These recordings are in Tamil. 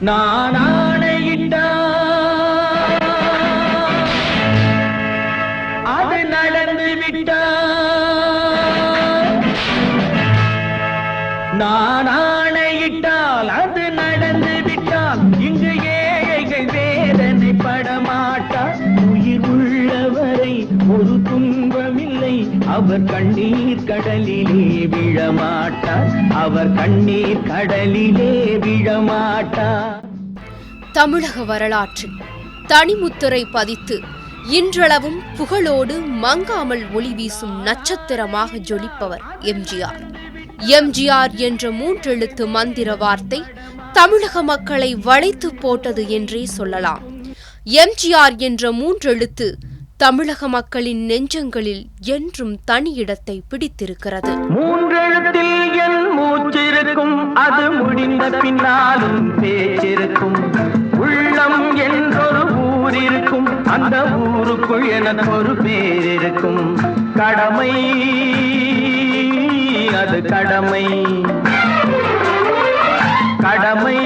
நான் ஆணையிட்டா அது நடந்து விட்டா, நான் ஆணையிட்டால் அது நடந்து விட்டால் இங்கு ஏழைகள் வேதனை படமாட்டார். உயிர் உள்ளவரை ஒரு துன்பமில்லை, அவர் கண்ணீர் கடலிலே விழமாட்டார், அவர் கண்ணீர் கடலிலே விழமாட்டார். தமிழக வரலாற்றில் தனிமுத்திரை பதித்து இன்றளவும் புகழோடு மங்காமல் ஒளி வீசும் நட்சத்திரமாக ஜொலிப்பவர் எம்ஜிஆர். எம்ஜிஆர் என்ற மூன்றெழுத்து மந்திர வார்த்தை தமிழக மக்களை வளைத்து போட்டது என்றே சொல்லலாம். எம்ஜிஆர் என்ற மூன்றெழுத்து தமிழக மக்களின் நெஞ்சங்களில் என்றும் தனி இடத்தை பிடித்திருக்கிறது. மூன்றெழுத்தில் என் மூச்சிருக்கும், அது முடிந்த பின்னாலும் பேச்சிருக்கும். உள்ளம் என்றொரு ஊர் இருக்கும், அந்த ஊருக்குள் எனக்கு ஒரு பேர் இருக்கும். கடமை அது கடமை, கடமை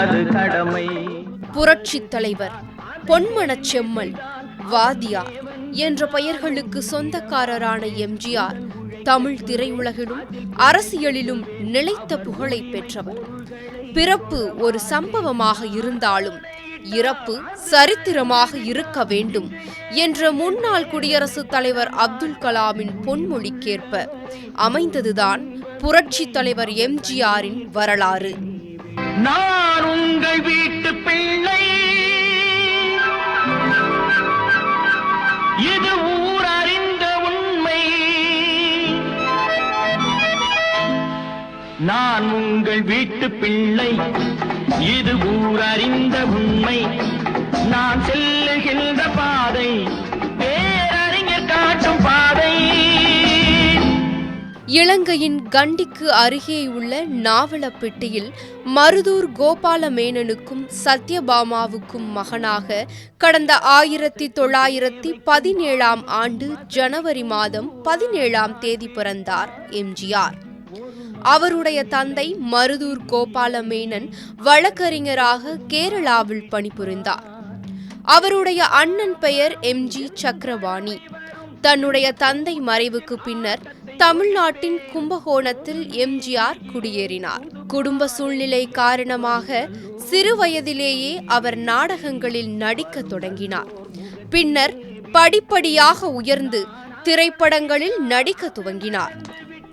அது கடமை. புரட்சித் தலைவர், பொன்மனச் செம்மல், வாதியார் என்ற பெயர்களுக்கு சொந்தக்காரரான எம்ஜிஆர் தமிழ் திரையுலகிலும் அரசியலிலும் நிலைத்த புகழை பெற்றவர். பிறப்பு ஒரு சம்பவமாக இருந்தாலும் இறப்பு சரித்திரமாக இருக்க வேண்டும் என்ற முன்னாள் குடியரசுத் தலைவர் அப்துல் கலாமின் பொன்மொழிக்கேற்ப அமைந்ததுதான் புரட்சித் தலைவர் எம்ஜிஆரின் வரலாறு. நான் உங்கள் வீட்டு பிள்ளை, இது ஊர் அறிந்த உண்மை. நான் உங்கள் வீட்டு பிள்ளை, இது ஊர் அறிந்த உண்மை. நான் செல்லுகின்ற பாதை பேரறிஞர் காட்டும் பாதை. இலங்கையின் கண்டிக்கு அருகேயுள்ள நாவலப்பிட்டியில் மருதூர் கோபால மேனனுக்கும் சத்யபாமாவுக்கும் மகனாக கடந்த 1917 ஆண்டு ஜனவரி மாதம் 17 பிறந்தார் எம்ஜிஆர். அவருடைய தந்தை மருதூர் கோபால மேனன் வழக்கறிஞராக கேரளாவில் பணிபுரிந்தார். அவருடைய அண்ணன் பெயர் எம்ஜி சக்கரபாணி. தன்னுடைய தந்தை மறைவுக்கு பின்னர் தமிழ்நாட்டின் கும்பகோணத்தில் எம்ஜிஆர் குடியேறினார். குடும்ப சூழ்நிலை காரணமாக சிறு வயதிலேயே அவர் நாடகங்களில் நடிக்க தொடங்கினார். பின்னர் படிப்படியாக உயர்ந்து திரைப்படங்களில் நடிக்க துவங்கினார்.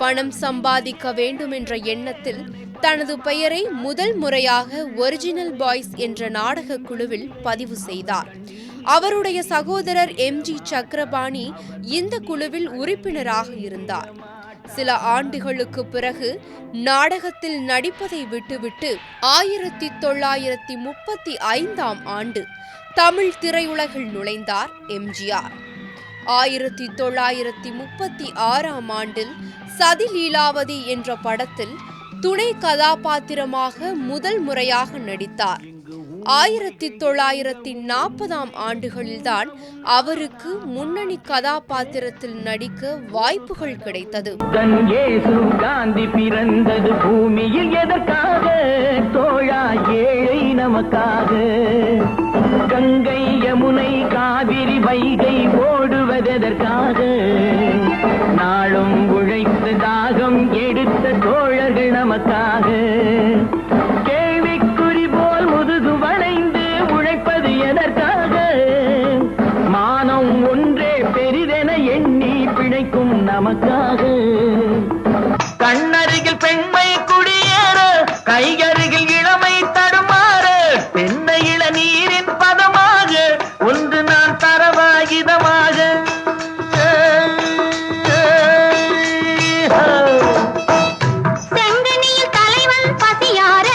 பணம் சம்பாதிக்க வேண்டும் என்ற எண்ணத்தில் தனது பெயரை முதல் முறையாக ஒரிஜினல் பாய்ஸ் என்ற நாடக குழுவில் பதிவு செய்தார். அவருடைய சகோதரர் எம்ஜி சக்கரபாணி இந்த குழுவில் உறுப்பினராக இருந்தார். சில ஆண்டுகளுக்கு பிறகு நாடகத்தில் நடிப்பதை விட்டுவிட்டு 1935 ஆண்டு தமிழ் திரையுலகில் நுழைந்தார் எம்ஜிஆர். 1936 ஆண்டில் சதி லீலாவதி என்ற படத்தில் துணை கதாபாத்திரமாக முதல் முறையாக நடித்தார். 1940 ஆண்டுகளில்தான் அவருக்கு முன்னணி கதாபாத்திரத்தில் நடிக்க வாய்ப்புகள் கிடைத்தது. காந்தி பிறந்தது பூமியில் எதற்காக? தோழா ஏழை நமக்காக. கங்கை யமுனை காவிரி வைகை ஓடுவதற்காக? நாளும் உழைத்து தாகம் எடுத்த தோழர்கள் நமக்காக. கேள்விக்குறி போல் முதுகு வளைந்து உழைப்பது எதற்காக? மானம் ஒன்றே பெரிதென எண்ணி பிழைக்கும் நமக்காக. கண்ணருகில் பெண்மை குடியேற, கையருகில் இளமை தடுமாற, தென்னை இளநீரின் பதமாக ஒன்று நான் தரவாகிதமாக. செங்கனியில் தலைவன் பசியார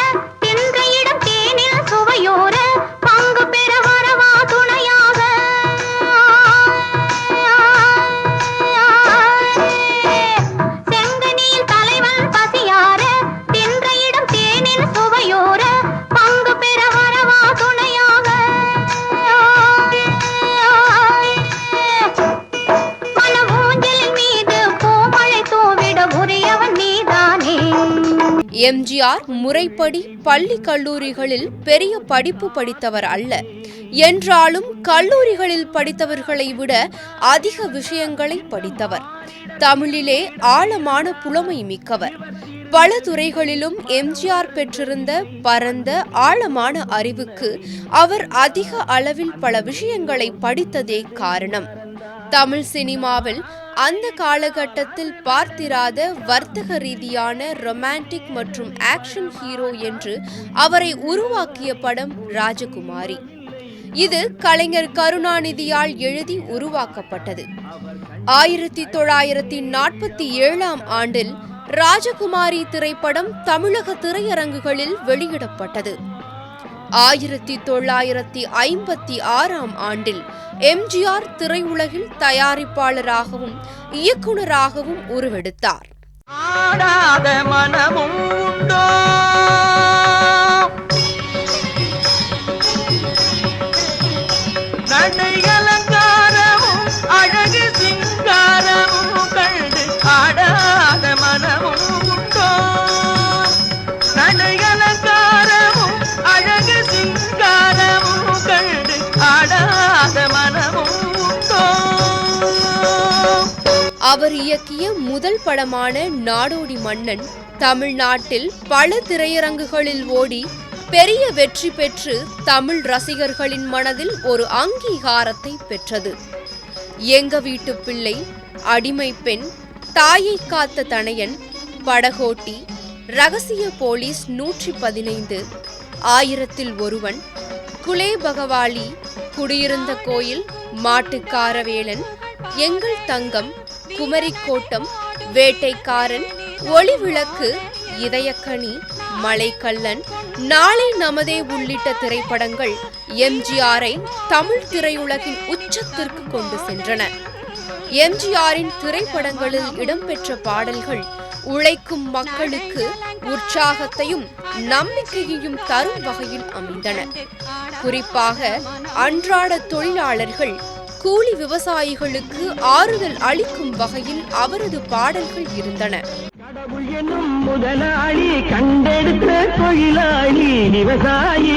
தின்ற இடம் தேனில் சுவையோ எம்ஜிஆர் முறைப்படி பள்ளி கல்லூரிகளில் பெரிய படிப்பு படித்தவர் அல்ல. என்றாலும் கல்லூரிகளில் படித்தவர்களை விட அதிக விஷயங்களை படித்தவர். தமிழிலே ஆழமான புலமை மிக்கவர். பல துறைகளிலும் எம்ஜிஆர் பெற்றிருந்த பரந்த ஆழமான அறிவுக்கு அவர் அதிக அளவில் பல விஷயங்களை படித்ததே காரணம். தமிழ் சினிமாவில் அந்த காலகட்டத்தில் பார்த்திராத வர்த்தக ரீதியான ரொமான்டிக் மற்றும் ஆக்ஷன் ஹீரோ என்று அவரை உருவாக்கிய படம் ராஜகுமாரி. இது கலைஞர் கருணாநிதியால் எழுதி உருவாக்கப்பட்டது. 1947ஆம் ஆண்டில் ராஜகுமாரி திரைப்படம் தமிழக திரையரங்குகளில் வெளியிடப்பட்டது. 1956ஆம் ஆண்டில் எம்ஜிஆர் திரையுலகில் தயாரிப்பாளராகவும் இயக்குநராகவும் உருவெடுத்தார். ஆடாத மனமும் உண்டோ, நடை அலங்காரமும் அழகு சிங்காரமும் கண்டு ஆடாத மனமும் உண்டோ, நடை அலங்காரமும் அழகு சிங்காரமும் கண்டு ஆடாத மனமும் உண்டோ. அவர் இயக்கிய முதல் படமான நாடோடி மன்னன் தமிழ்நாட்டில் பல திரையரங்குகளில் ஓடி பெரிய வெற்றி பெற்று தமிழ் ரசிகர்களின் மனதில் ஒரு அங்கீகாரத்தை பெற்றது. எங்க வீட்டு பிள்ளை, அடிமை பெண், தாயை காத்த தனையன், படகோட்டி, ரகசிய போலீஸ் 115, 1000ல் ஒருவன், குலே பகவாலி, குடியிருந்த கோயில், மாட்டுக்காரவேலன், எங்கள் தங்கம், குமரிக்கோட்டம், வேட்டைக்காரன், ஒளிவிளக்கு, இதயக்கனி, மலைக்கல்லன், நாளை நமதே உள்ளிட்ட திரைப்படங்கள் எம்ஜிஆரை தமிழ் திரையுலகின் உச்சத்திற்கு கொண்டு சென்றன. எம்ஜிஆரின் திரைப்படங்களில் இடம்பெற்ற பாடல்கள் உழைக்கும் மக்களுக்கு உற்சாகத்தையும் நம்பிக்கையையும் தரும் வகையில் அமைந்தன. குறிப்பாக அன்றாட தொழிலாளர்கள், கூலி விவசாயிகளுக்கு ஆறுதல் அளிக்கும் வகையில் அவரது பாடல்கள் இருந்தன. கடவுள் என்னும் முதலாளி கண்டெடுத்த தொழிலாளி விவசாயி,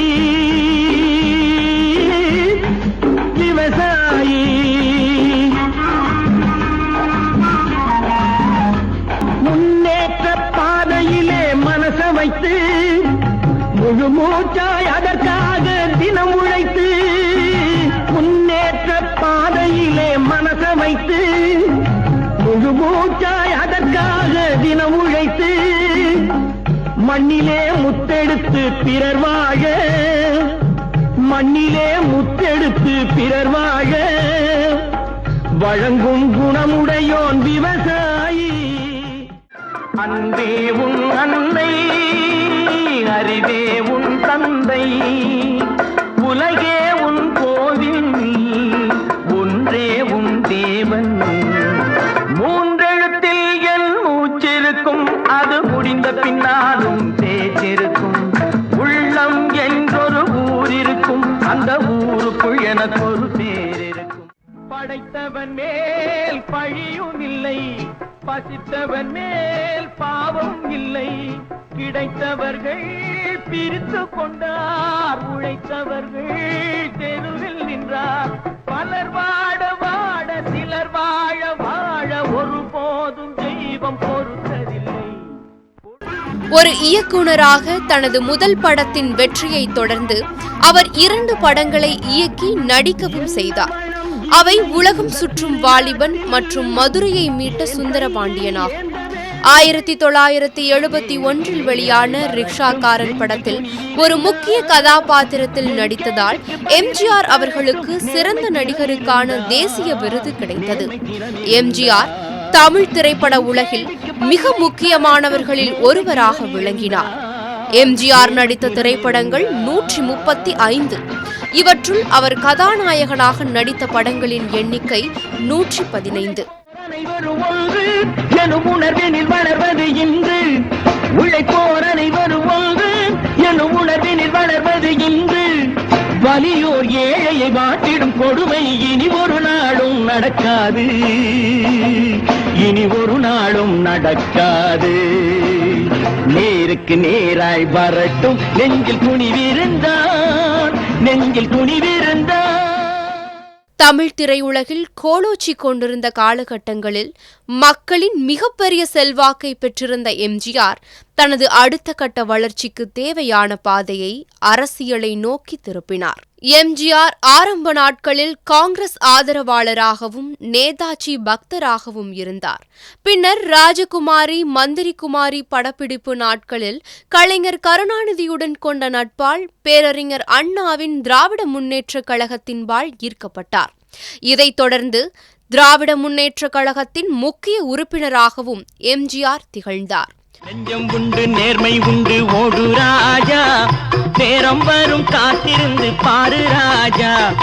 விவசாயி முன்னேற்ற பாதையிலே மனச வைத்து முழு மூச்சாய் அதற்காக தினம் உழைத்து, முன்னேற்ற பாதையிலே மனச வைத்து முழு மூச்சாய் அதற்காக தினம் உழைத்து, மண்ணிலே முத்தெடுத்து பிறர் வாழ, மண்ணிலே முத்தெடுத்து பிறர் வாழ வழங்கும் குணமுடையோன் விவசாயி. அன்பே உன் அன்னை, அறிவே உன் தந்தை, உலகே உன் கோவில், ஒன்றே உன் தேவன். மூன்றெழுத்தில் என் மூச்சிருக்கும், அது முடிந்த பின்னாலும் பேச்சிருக்கும். உள்ளம் என்றொரு ஊர் இருக்கும், அந்த ஊருக்குள் எனக்கு ஒரு பேர் இருக்கும். படைத்தவன் மேல் பழியும் இல்லை, பசித்தவன் மேல் பாவம் இல்லை. கிடைத்தவர்கள் பிரித்து கொண்டார், உழைத்தவர்கள் தெருவில் நின்றார். பலர் வாட வாட சிலர் வாழ வாழ ஒருபோதும் தெய்வம் பொறுத்ததில்லை. ஒரு இயக்குனராக தனது முதல் படத்தின் வெற்றியை தொடர்ந்து அவர் 2 படங்களை இயக்கி நடிக்கவும் செய்தார். அவை உலகம் சுற்றும் வாலிபன் மற்றும் மதுரையை மீட்ட சுந்தரபாண்டியன் ஆகும். 1971இல் வெளியான ரிக்ஷாக்காரன் படத்தில் ஒரு முக்கிய கதாபாத்திரத்தில் நடித்ததால் எம்ஜிஆர் அவர்களுக்கு சிறந்த நடிகருக்கான தேசிய விருது கிடைத்தது. எம்ஜிஆர் தமிழ் திரைப்பட உலகில் மிக முக்கியமானவர்களில் ஒருவராக விளங்கினார். எம்ஜிஆர் நடித்த திரைப்படங்கள் 135. இவற்றுள் அவர் கதாநாயகனாக நடித்த படங்களின் எண்ணிக்கை 115. அனைவரும் ஒன்று எனும் உணர்வினில் வளர்வது இன்று, உழைப்போர் அனைவரும் ஒன்று எனும் உணர்வினில் வளர்வது இன்று. வலியோர் ஏழையை வாட்டிடும் கொடுமை இனி ஒரு நாளும் நடக்காது, இனி ஒரு நாளும் நடக்காது. நேருக்கு நேருக்கு நேராய் வரட்டும், நெஞ்சில் குனிவிருந்தான், நெஞ்சில் குனிவிருந்தான். தமிழ் திரையுலகில் கோலோச்சி கொண்டிருந்த காலகட்டங்களில் மக்களின் மிகப்பெரிய செல்வாக்கை பெற்றிருந்த எம்ஜிஆர் தனது அடுத்த கட்ட வளர்ச்சிக்கு தேவையான பாதையை அரசியலை நோக்கி திருப்பினார். எம்ஜிஆர் ஆரம்ப நாட்களில் காங்கிரஸ் ஆதரவாளராகவும் நேதாஜி பக்தராகவும் இருந்தார். பின்னர் ராஜகுமாரி, மந்திரிகுமாரி படப்பிடிப்பு நாட்களில் கலைஞர் கருணாநிதியுடன் கொண்ட நட்பால் பேரறிஞர் அண்ணாவின் திராவிட முன்னேற்றக் கழகத்தின்பால் ஈர்க்கப்பட்டார். இதைத் தொடர்ந்து திராவிட முன்னேற்றக் கழகத்தின் முக்கிய உறுப்பினராகவும் எம்ஜிஆர் திகழ்ந்தார். நெஞ்சம் உண்டு, நேர்மை உண்டு, ஓடு ராஜா, நேரம் வரும் காத்திருந்து பாரு ராஜா.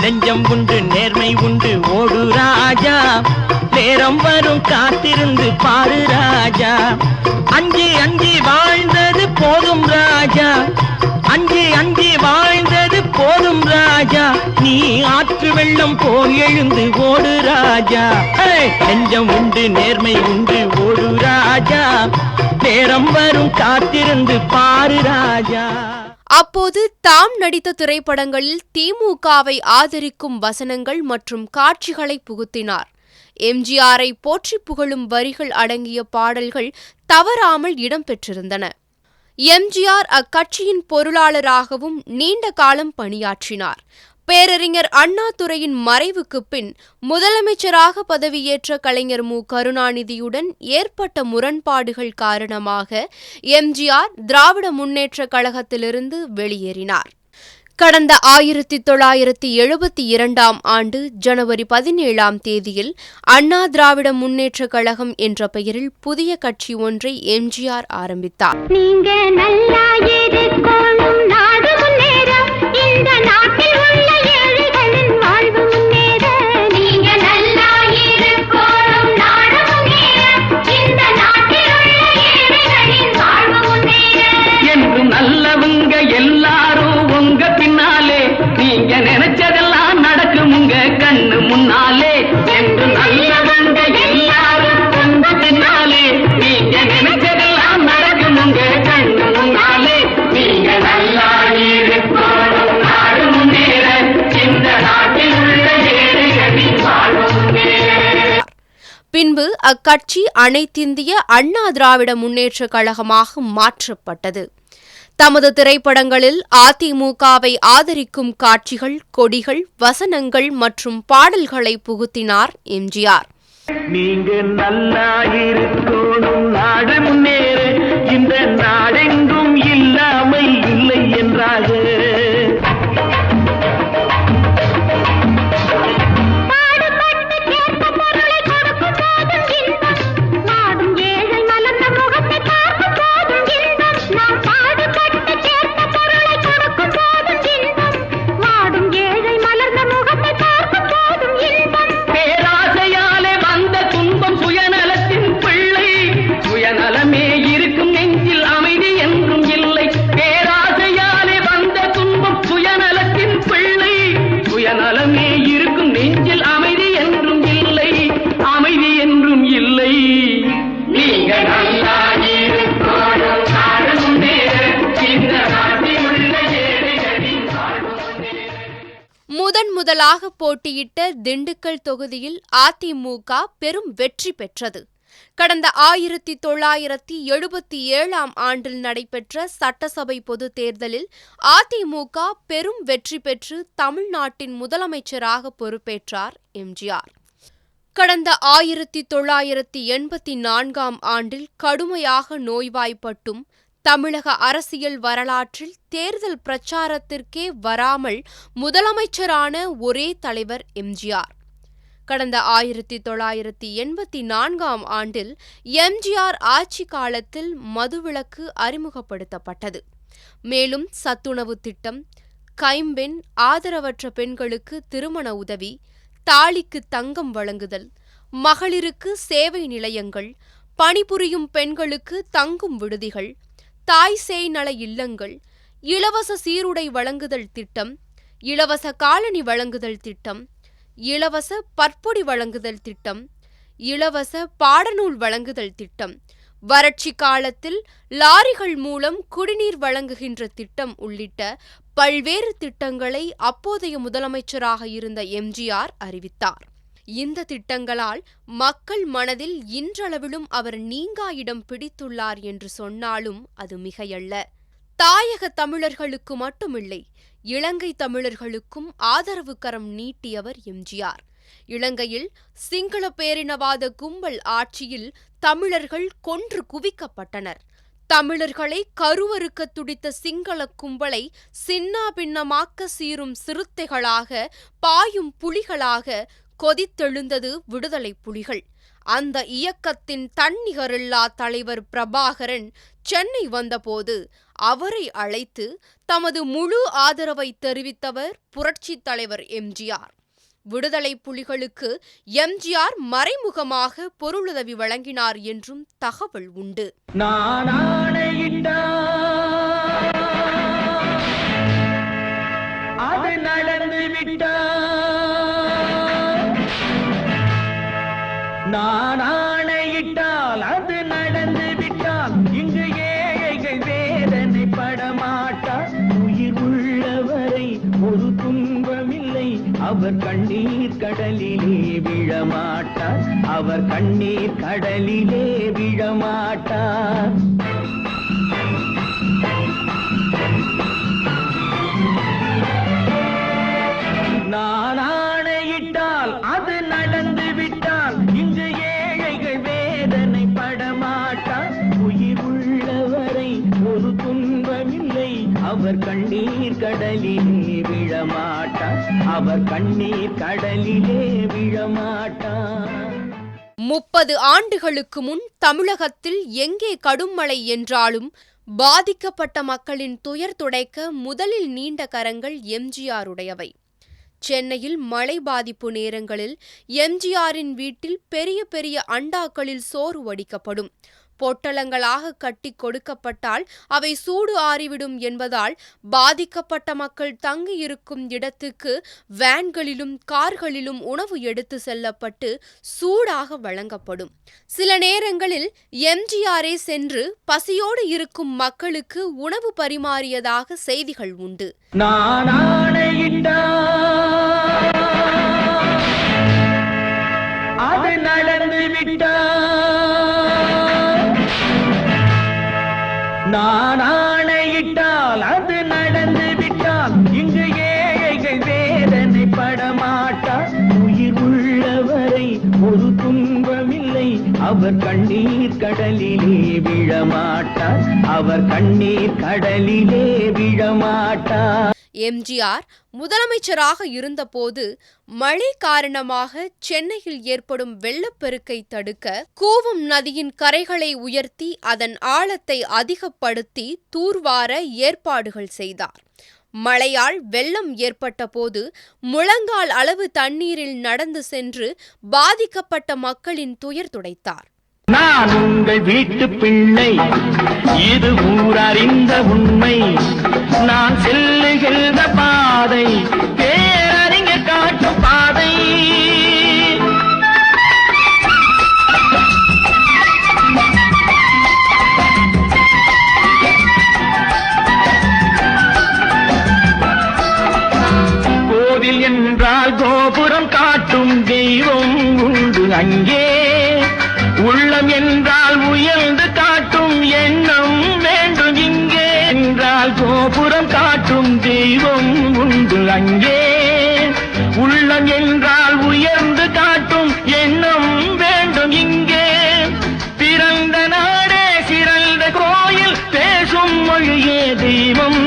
நெஞ்சம் உண்டு, நேர்மை உண்டு, ஓடு ராஜா, நேரம் வரும் காத்திருந்து பாரு ராஜா. அஞ்சி அஞ்சி வாழ்ந்தது போதும் ராஜா, அஞ்சி அஞ்சி வாழ்ந்தது போதும் ராஜா, நீ ஆற்று வெள்ளம் போல் எழுந்து ஓடு ராஜா. நெஞ்சம் உண்டு, நேர்மை உண்டு, ஓடு ராஜா, நேரம் வரும் காத்திருந்து பாரு ராஜா. அப்போது தாம் நடித்த திரைப்படங்களில் திமுகவை ஆதரிக்கும் வசனங்கள் மற்றும் காட்சிகளை புகுத்தினார். எம்ஜிஆரை போற்றி புகழும் வரிகள் அடங்கிய பாடல்கள் தவறாமல் இடம்பெற்றிருந்தன. எம்ஜிஆர் அக்கட்சியின் பொருளாளராகவும் நீண்ட காலம் பணியாற்றினார். பேரறிஞர் அண்ணாதுரையின் மறைவுக்கு பின் முதலமைச்சராக பதவியேற்ற கலைஞர் மு. கருணாநிதியுடன் ஏற்பட்ட முரண்பாடுகள் காரணமாக எம்ஜிஆர் திராவிட முன்னேற்றக் கழகத்திலிருந்து வெளியேறினார். கடந்த 1972ஆம் ஆண்டு ஜனவரி 17ஆம் தேதியில் அண்ணா திராவிட முன்னேற்றக் கழகம் என்ற பெயரில் புதிய கட்சி ஒன்றை எம்ஜிஆர் ஆரம்பித்தார். பின்பு அக்கட்சி அனைத்திந்திய அண்ணா திராவிட முன்னேற்றக் கழகமாக மாற்றப்பட்டது. தமது திரைப்படங்களில் அதிமுகவை ஆதரிக்கும் காட்சிகள், கொடிகள், வசனங்கள் மற்றும் பாடல்களை புகுத்தினார் எம்ஜிஆர். நீங்க நல்லா இருக்கணும், நாடு முன்னேற, இந்த நாடெங்கும் இல்லாமல் இல்லை என்றாக. முதலாக போட்டியிட்ட திண்டுக்கல் தொகுதியில் அதிமுக பெரும் வெற்றி பெற்றது. கடந்த 1977ஆம் ஆண்டில் நடைபெற்ற சட்டசபை பொதுத் தேர்தலில் அதிமுக பெரும் வெற்றி பெற்று தமிழ்நாட்டின் முதலமைச்சராக பொறுப்பேற்றார் எம்ஜிஆர். கடந்த 1984ஆம் ஆண்டில் கடுமையாக நோய்வாய்ப்பட்டும் தமிழக அரசியல் வரலாற்றில் தேர்தல் பிரச்சாரத்திற்கே வராமல் முதலமைச்சரான ஒரே தலைவர் எம்ஜிஆர். கடந்த 1984ஆம் ஆண்டில் எம்ஜிஆர் ஆட்சி காலத்தில் மதுவிலக்கு அறிமுகப்படுத்தப்பட்டது. மேலும் சத்துணவு திட்டம், கைம்பெண், ஆதரவற்ற பெண்களுக்கு திருமண உதவி, தாலிக்கு தங்கம் வழங்குதல், மகளிருக்கு சேவை நிலையங்கள், பணிபுரியும் பெண்களுக்கு தங்கும் விடுதிகள், தாய் சேய் நல இல்லங்கள், இலவச சீருடை வழங்குதல் திட்டம், இலவச காலணி வழங்குதல் திட்டம், இலவச பற்பொடி வழங்குதல் திட்டம், இலவச பாடநூல் வழங்குதல் திட்டம், வறட்சி காலத்தில் லாரிகள் மூலம் குடிநீர் வழங்குகின்ற திட்டம் உள்ளிட்ட பல்வேறு திட்டங்களை அப்போதைய முதலமைச்சராக இருந்த எம்ஜிஆர் அறிவித்தார். இந்த திட்டங்களால் மக்கள் மனதில் இன்றளவிலும் அவர் நீங்கா இடம் பிடித்துள்ளார் என்று சொன்னாலும் அது மிகையல்ல. தாயக தமிழர்களுக்கு மட்டுமில்லை, இலங்கை தமிழர்களுக்கும் ஆதரவு கரம் நீட்டியவர் எம்ஜிஆர். இலங்கையில் சிங்கள பேரினவாத கும்பல் ஆட்சியில் தமிழர்கள் கொன்று குவிக்கப்பட்டனர். தமிழர்களை கருவறுக்க துடித்த சிங்கள கும்பலை சின்னாபின்னமாக்க சீரும் சிறுத்தைகளாக, பாயும் புலிகளாக கொதித்தெழுந்தது விடுதலை புலிகள். அந்த இயக்கத்தின் தன்னிகரில்லா தலைவர் பிரபாகரன் சென்னை வந்தபோது அவரை அழைத்து தமது முழு ஆதரவை தெரிவித்தவர் புரட்சித் தலைவர் எம்ஜிஆர். விடுதலை புலிகளுக்கு எம்ஜிஆர் மறைமுகமாக பொருளுதவி வழங்கினார் என்றும் தகவல் உண்டு. நான் ஆணையிட்டால் அது நடந்து விட்டால் இங்கு ஏழைகள் வேதனை படமாட்டார். உயிர் உள்ளவரை ஒரு துன்பமில்லை, அவர் கண்ணீர் கடலிலே விழமாட்டார். அவர் கண்ணீர் கடலிலே விழமாட்டார். நான் ஆணையிட்டால் அது நடந்து விட்டால் இங்கு ஏழைகள் வேதனை படமாட்டார். உயிர் உள்ளவரை ஒரு துன்பமில்லை, அவர் கண்ணீர் கடலிலே விழமாட்டார். அவர் கண்ணீர் கடலிலே விழமாட்டார். 30 ஆண்டுகளுக்கு முன் தமிழகத்தில் எங்கே கடும் மழை என்றாலும் பாதிக்கப்பட்ட மக்களின் துயர் துடைக்க முதலில் நீண்ட கரங்கள் எம்ஜிஆருடையவை. சென்னையில் மழை பாதிப்பு நேரங்களில் எம்ஜிஆரின் வீட்டில் பெரிய பெரிய அண்டாக்களில் சோறு வடிக்கப்படும். பொட்டலங்களாக கட்டி கொடுக்கப்பட்டால் அவை சூடு ஆறிவிடும் என்பதால் பாதிக்கப்பட்ட மக்கள் தங்கியிருக்கும் இடத்துக்கு வேன்களிலும் கார்களிலும் உணவு எடுத்து செல்லப்பட்டு சூடாக வழங்கப்படும். சில நேரங்களில் எம்ஜிஆரே சென்று பசியோடு இருக்கும் மக்களுக்கு உணவு பரிமாறியதாக செய்திகள் உண்டு. அது நடந்து நான் ஆணையிட்டால் அது நடந்து விட்டால் இங்கு ஏழைகள் வேதனை படமாட்டார். உயிர் உள்ளவரை ஒரு துன்பமில்லை, அவர் கண்ணீர் கடலிலே விழமாட்டார். அவர் கண்ணீர் கடலிலே விழமாட்டார். எம்ஜிஆர் முதலமைச்சராக இருந்தபோது மழை காரணமாக சென்னையில் ஏற்படும் வெள்ளப்பெருக்கை தடுக்க கூவம் நதியின் கரைகளை உயர்த்தி அதன் ஆழத்தை அதிகப்படுத்தி தூர்வார ஏற்பாடுகள் செய்தார். மழையால் வெள்ளம் ஏற்பட்ட போது முழங்கால் அளவு தண்ணீரில் நடந்து சென்று பாதிக்கப்பட்ட மக்களின் துயர் துடைத்தார். நான் உங்கள் வீட்டு பிள்ளை, இது ஊரறிந்த உண்மை. நான் செல்லுகின்ற பாதை பேரறிஞர் காட்டும் பாதை. கோவில் என்றால் கோபுரம் காட்டும் தெய்வம் உண்டு அங்கே. உள்ளம் என்றால் உயர்ந்து காட்டும் எண்ணம் வேண்டும் இங்கே. என்றால் கோபுரம் காட்டும் தெய்வம் உண்டு அங்கே. உள்ளம் என்றால் உயர்ந்து காட்டும் எண்ணம் வேண்டும் இங்கே. பிறந்த நாடே சிறந்த கோயில், பேசும் மொழியே தெய்வம்.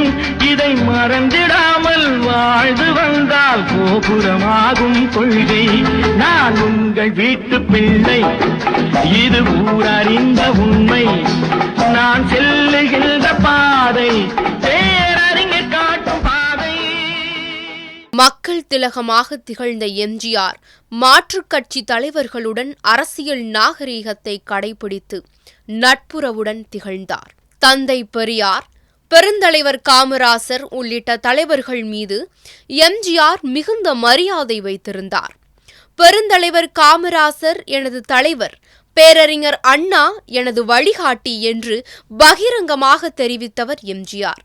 இதை மறந்திடாமல் வாழ்ந்து வந்தால் கோபுரமாகும் கொள்கை. நான் உங்கள் வீட்டு பிள்ளை, இது ஊரறிந்த உண்மை. நான் செல்லுகின்ற பாதை பேரறிஞர் காட்டும் பாதை. மக்கள் திலகமாக திகழ்ந்த எம்ஜிஆர் மாற்றுக் கட்சி தலைவர்களுடன் அரசியல் நாகரீகத்தை கடைபிடித்து நட்புறவுடன் திகழ்ந்தார். தந்தை பெரியார், பெருந்தலைவர் காமராசர் உள்ளிட்ட தலைவர்கள் மீது எம்ஜிஆர் மிகுந்த மரியாதை வைத்திருந்தார். பெருந்தலைவர் காமராசர் எனது தலைவர், பேரறிஞர் அண்ணா எனது வழிகாட்டி என்று பகிரங்கமாக தெரிவித்தவர் எம்ஜிஆர்.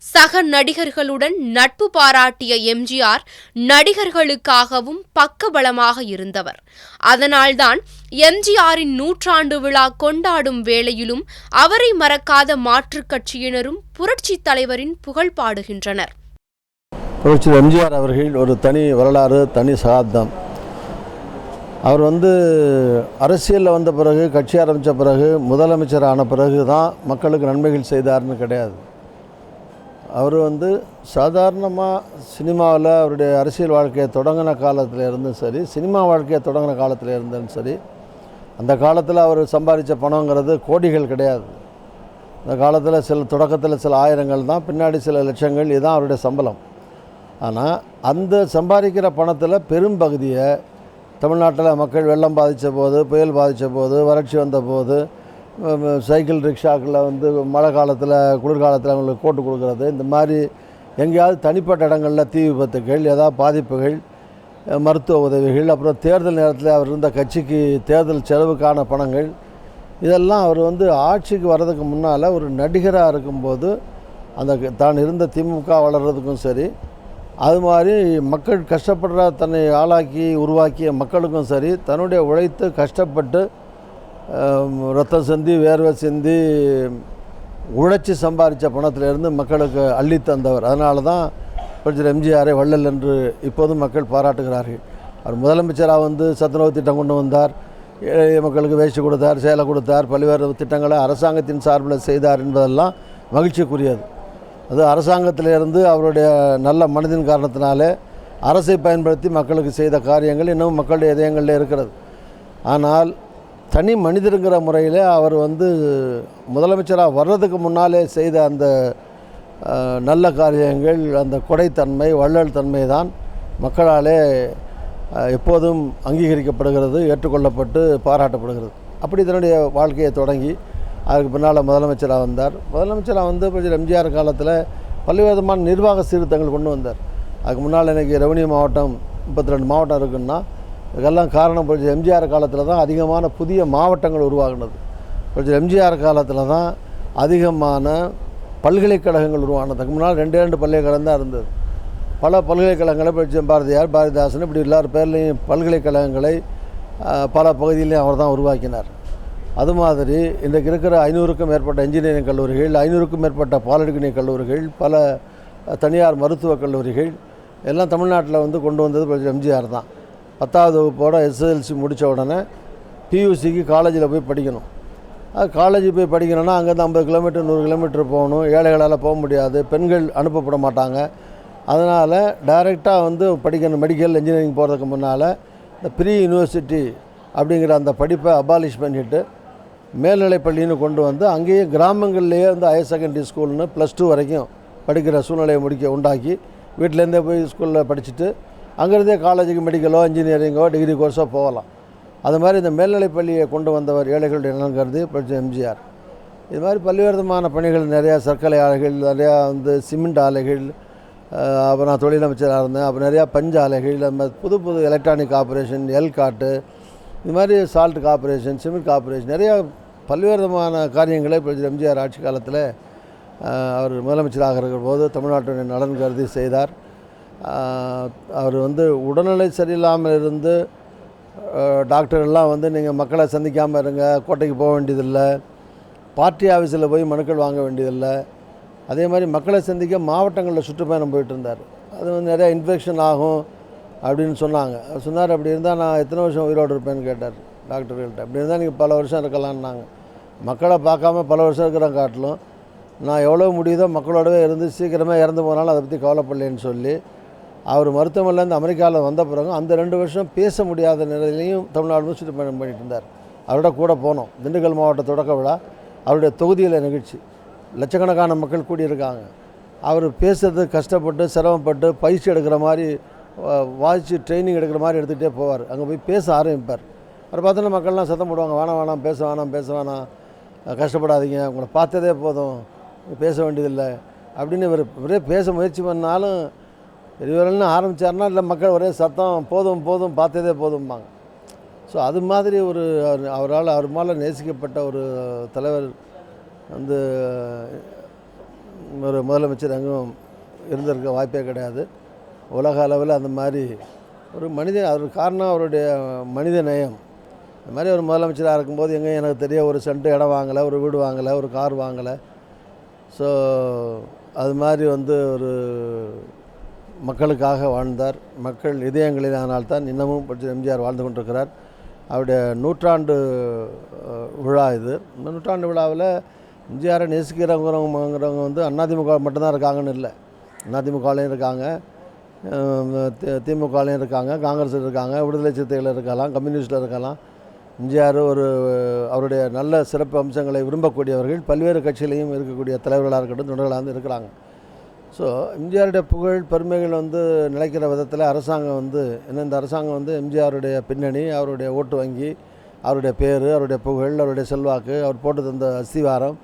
சக நடிகர்களுடன் நட்பு பாராட்டிய எம்ஜிஆர் நடிகர்களுக்காகவும் பக்கபலமாக இருந்தவர். அதனால்தான் எம்ஜிஆரின் 100ஆண்டு விழா கொண்டாடும் வேளையிலும் அவரை மறக்காத மாற்றுக் கட்சியினரும் புரட்சித் தலைவரின் புகழ் பாடுகின்றனர். புரட்சி எம்ஜிஆர் அவர்கள் ஒரு தனி வரலாறு, தனி சகாப்தம். அவர் அரசியலில் வந்த பிறகு, கட்சி ஆரம்பித்த பிறகு, முதலமைச்சர் ஆன பிறகு தான் மக்களுக்கு நன்மைகள் செய்தார்னு கிடையாது. அவர் சாதாரணமாக சினிமாவில் அவருடைய அரசியல் வாழ்க்கையை தொடங்கின காலத்தில் இருந்தும் சரி, சினிமா வாழ்க்கையை தொடங்கின காலத்தில் இருந்தும் சரி, அந்த காலத்தில் அவர் சம்பாதித்த பணங்கிறது கோடிகள் கிடையாது. அந்த காலத்தில் தொடக்கத்தில் சில ஆயிரங்கள் தான், பின்னாடி சில லட்சங்கள், இதுதான் அவருடைய சம்பளம். ஆனால் அந்த சம்பாதிக்கிற பணத்தில் பெரும் பகுதியை தமிழ்நாட்டில் மக்கள் வெள்ளம் பாதித்த போது, புயல் பாதித்த போது, வறட்சி வந்த போது, சைக்கிள் ரிக்ஷாக்களில் மழை காலத்தில், குளிர்காலத்தில் அவங்களுக்கு போட்டு கொடுக்குறது, இந்த மாதிரி எங்கேயாவது தனிப்பட்ட இடங்களில் தீ விபத்துகள், ஏதாவது பாதிப்புகள், மருத்துவ உதவிகள், அப்புறம் தேர்தல் நேரத்தில் அவர் இருந்த கட்சிக்கு தேர்தல் செலவுக்கான பணங்கள், இதெல்லாம் அவர் ஆட்சிக்கு வர்றதுக்கு முன்னால் ஒரு நடிகராக இருக்கும்போது தான் இருந்த திமுக வளர்கிறதுக்கும் சரி, அது மாதிரி மக்கள் கஷ்டப்படுற தன்னை ஆளாக்கி உருவாக்கிய மக்களுக்கும் சரி, தன்னுடைய உழைத்து கஷ்டப்பட்டு ரத்தம் சிந்தி வேர்வை சிந்தி உழைச்சி சம்பாதித்த பணத்திலிருந்து மக்களுக்கு அள்ளி தந்தவர். அதனால தான் புரட்சியாளர் எம்ஜிஆரை வள்ளல் என்று இப்போதும் மக்கள் பாராட்டுகிறார்கள். அவர் முதலமைச்சராக சத்துணவு திட்டம் கொண்டு வந்தார், ஏழை மக்களுக்கு வேஷ்டி கொடுத்தார், சேலை கொடுத்தார், பல்வேறு திட்டங்களை அரசாங்கத்தின் சார்பில் செய்தார் என்பதெல்லாம் மகிழ்ச்சிக்குரியது. அது அரசாங்கத்திலிருந்து அவருடைய நல்ல மனதின் காரணத்தினாலே அரசை பயன்படுத்தி மக்களுக்கு செய்த காரியங்கள் இன்னும் மக்களுடைய இதயங்களில் இருக்கிறது. ஆனால் தனி மனிதருங்கிற முறையில் அவர் முதலமைச்சராக வர்றதுக்கு முன்னாலே செய்த அந்த நல்ல காரியங்கள், அந்த கொடைத்தன்மை, வள்ளல் தன்மை தான் மக்களாலே எப்போதும் அங்கீகரிக்கப்படுகிறது, ஏற்றுக்கொள்ளப்பட்டு பாராட்டப்படுகிறது. அப்படி தன்னுடைய வாழ்க்கையை தொடங்கி அதுக்கு பின்னால் முதலமைச்சராக வந்தார். முதலமைச்சராக எம்ஜிஆர் காலத்தில் பல்வேறு விதமான நிர்வாக சீர்திருத்தங்கள் கொண்டு வந்தார். அதுக்கு முன்னால் இன்றைக்கி ரெவன்யூ மாவட்டம் 32 மாவட்டம் இருக்குன்னா இதெல்லாம் காரணம் எம்ஜிஆர் காலத்தில் தான் அதிகமான புதிய மாவட்டங்கள் உருவாகினது. எம்ஜிஆர் காலத்தில் தான் அதிகமான பல்கலைக்கழகங்கள் உருவானது. அதுக்கு முன்னால் 2 பல்கலைக்கழகம் தான் இருந்தது. பல பல்கலைக்கழகங்களை பாரதியார், பாரதிதாசன், இப்படி எல்லார் பேர்லேயும் பல்கலைக்கழகங்களை பல பகுதியிலையும் அவர் தான் உருவாக்கினார். அது மாதிரி இன்றைக்கு இருக்கிற 500க்கும் மேற்பட்ட இன்ஜினியரிங் கல்லூரிகள், 500க்கும் மேற்பட்ட பாலிடெக்னிக் கல்லூரிகள், பல தனியார் மருத்துவக் கல்லூரிகள் எல்லாம் தமிழ்நாட்டில் கொண்டு வந்தது எம்ஜிஆர் தான். 10வது வகுப்போட SSLC முடித்த உடனே PUCக்கு காலேஜில் போய் படிக்கணும். காலேஜ் போய் படிக்கணும்னா அங்கேருந்து 50 கிலோமீட்டர் 100 கிலோமீட்டர் போகணும். ஏழைகளால் போக முடியாது, பெண்கள் அனுப்பப்பட மாட்டாங்க. அதனால் டைரெக்டாக படிக்கணும். மெடிக்கல் இன்ஜினியரிங் போகிறதுக்கு முன்னால் இந்த ப்ரீ யூனிவர்சிட்டி அப்படிங்கிற அந்த படிப்பை அபாலிஷ் பண்ணிவிட்டு மேல்நிலைப்பள்ளின்னு கொண்டு அங்கேயே கிராமங்கள்லேயே ஹையர் செகண்டரி ஸ்கூல்னு +2 வரைக்கும் படிக்கிற சூழ்நிலையை உண்டாக்கி வீட்டிலேருந்தே போய் ஸ்கூலில் படிச்சுட்டு அங்கேருந்தே காலேஜுக்கு மெடிக்கலோ இன்ஜினியரிங்கோ டிகிரி கோர்ஸோ போகலாம். அது மாதிரி இந்த மேல்நிலைப்பள்ளியை கொண்டு வந்தவர் ஏழைகளுடைய நலன் கருதி புரட்சி எம்ஜிஆர். இது மாதிரி பல்வேறு விதமான பணிகள், நிறையா சர்க்கரை ஆலைகள், நிறையா சிமெண்ட் ஆலைகள், அப்புறம் நான் தொழிலமைச்சராக இருந்தேன். அப்புறம் நிறையா பஞ்சு ஆலைகள், புது புது எலக்ட்ரானிக் ஆப்ரேஷன், எல்காட்டு, இது மாதிரி சால்ட் கார்பரேஷன், சிமெண்ட் கார்பரேஷன், நிறையா பல்வேறு விதமான காரியங்களை எம்ஜிஆர் ஆட்சி காலத்தில் அவர் முதலமைச்சராக இருக்கிற போது தமிழ்நாட்டுடைய நலன் கருதி செய்தார். அவர் உடல்நிலை சரியில்லாமல் இருந்து டாக்டர்லாம் நீங்கள் மக்களை சந்திக்காமல் இருங்க, கோட்டைக்கு போக வேண்டியதில்லை, பார்ட்டி ஆஃபீஸில் போய் மனுக்கள் வாங்க வேண்டியதில்லை. அதே மாதிரி மக்களை சந்திக்க மாவட்டங்களில் சுற்றுப்பயணம் போயிட்டு இருந்தார். அது நிறையா இன்ஃபெக்ஷன் ஆகும் அப்படின்னு சொன்னாங்க. சொன்னார், அப்படி இருந்தால் நான் எத்தனை வருஷம் உயிரோடு இருப்பேன்னு கேட்டார் டாக்டர்கள்ட்ட. அப்படி இருந்தால் நீங்கள் பல வருஷம் இருக்கலான்னாங்க. மக்களை பார்க்காம பல வருஷம் இருக்கிற காட்டிலும் நான் எவ்வளோ முடியுதோ மக்களோடவே இருந்து சீக்கிரமாக இறந்து போனாலும் அதை பற்றி கவலைப்படலேன்னு சொல்லி அவர் மருத்துவமனையிலேருந்து அமெரிக்காவில் வந்த பிறகு அந்த 2 வருஷம் பேச முடியாத நிலையிலையும் தமிழ்நாடு சுற்றுப்பயணம் பண்ணிட்டு இருந்தார். அவரோட கூட போனோம். திண்டுக்கல் மாவட்ட தொடக்க விழா அவருடைய தொகுதியில் நிகழ்ச்சி, லட்சக்கணக்கான மக்கள் கூடியிருக்காங்க. அவர் பேசுறது கஷ்டப்பட்டு சிரமப்பட்டு பயிற்சி எடுக்கிற மாதிரி வாய்ச்சி ட்ரைனிங் எடுக்கிற மாதிரி எடுத்துகிட்டே போவார். அங்கே போய் பேச ஆரம்பிப்பார். அவர் பார்த்தோன்னா மக்கள்லாம் சத்தம் போடுவாங்க, வேணாம் பேச வேணாம், கஷ்டப்படாதீங்க, உங்களை பார்த்ததே போதும், பேச வேண்டியதில்லை அப்படின்னு ஒரே பேச முயற்சி பண்ணாலும் இதுவரைன்னு ஆரம்பித்தார்னா இல்லை மக்கள் ஒரே சத்தம், போதும் பார்த்ததே போதும்பாங்க. ஸோ ஸோ அது மாதிரி அவர் மேலே நேசிக்கப்பட்ட ஒரு தலைவர் வந்து ஒரு முதலமைச்சர் எங்கும் இருந்திருக்க வாய்ப்பே கிடையாது. உலக அளவில் அந்த மாதிரி ஒரு அவர் காரணம் அவருடைய மனித நேயம். இந்த மாதிரி ஒரு முதலமைச்சராக இருக்கும்போது எங்கேயும் எனக்கு தெரிய ஒரு சென்ட் இடம் வாங்கலை, ஒரு வீடு வாங்கலை, ஒரு கார் வாங்கலை. ஸோ அது மாதிரி வந்து ஒரு மக்களுக்காக வாழ்ந்தார். மக்கள் இதயங்களினால்தான் இன்னமும் எம்ஜிஆர் வாழ்ந்து கொண்டிருக்கிறார். அவருடைய நூற்றாண்டு விழா இது. இந்த நூற்றாண்டு விழாவில் எம்ஜிஆரை நேசிக்கிறவங்கிறவங்க வந்து அதிமுக மட்டும்தான் இருக்காங்கன்னு இல்லை. அதிமுகலையும் இருக்காங்க, திமுகலையும் இருக்காங்க, காங்கிரஸில் இருக்காங்க, விடுதலை சிறுத்தைகள் இருக்கலாம், கம்யூனிஸ்டில் இருக்கலாம். எம்ஜிஆர் அவருடைய நல்ல சிறப்பு அம்சங்களை விரும்பக்கூடியவர்கள் பல்வேறு கட்சியிலையும் இருக்கக்கூடிய தலைவர்களாக இருக்கட்டும், தொண்டர்களாக இருக்கிறாங்க. ஸோ எம்ஜிஆருடைய புகழ் பெருமைகள் வந்து நிலைக்கிற விதத்தில் அரசாங்கம் வந்து இந்த அரசாங்கம் வந்து எம்ஜிஆருடைய பின்னணி, அவருடைய ஓட்டு வங்கி, அவருடைய பேர், அவருடைய புகழ், அவருடைய செல்வாக்கு, அவர் போட்டு தந்த அஸ்திவாரம்,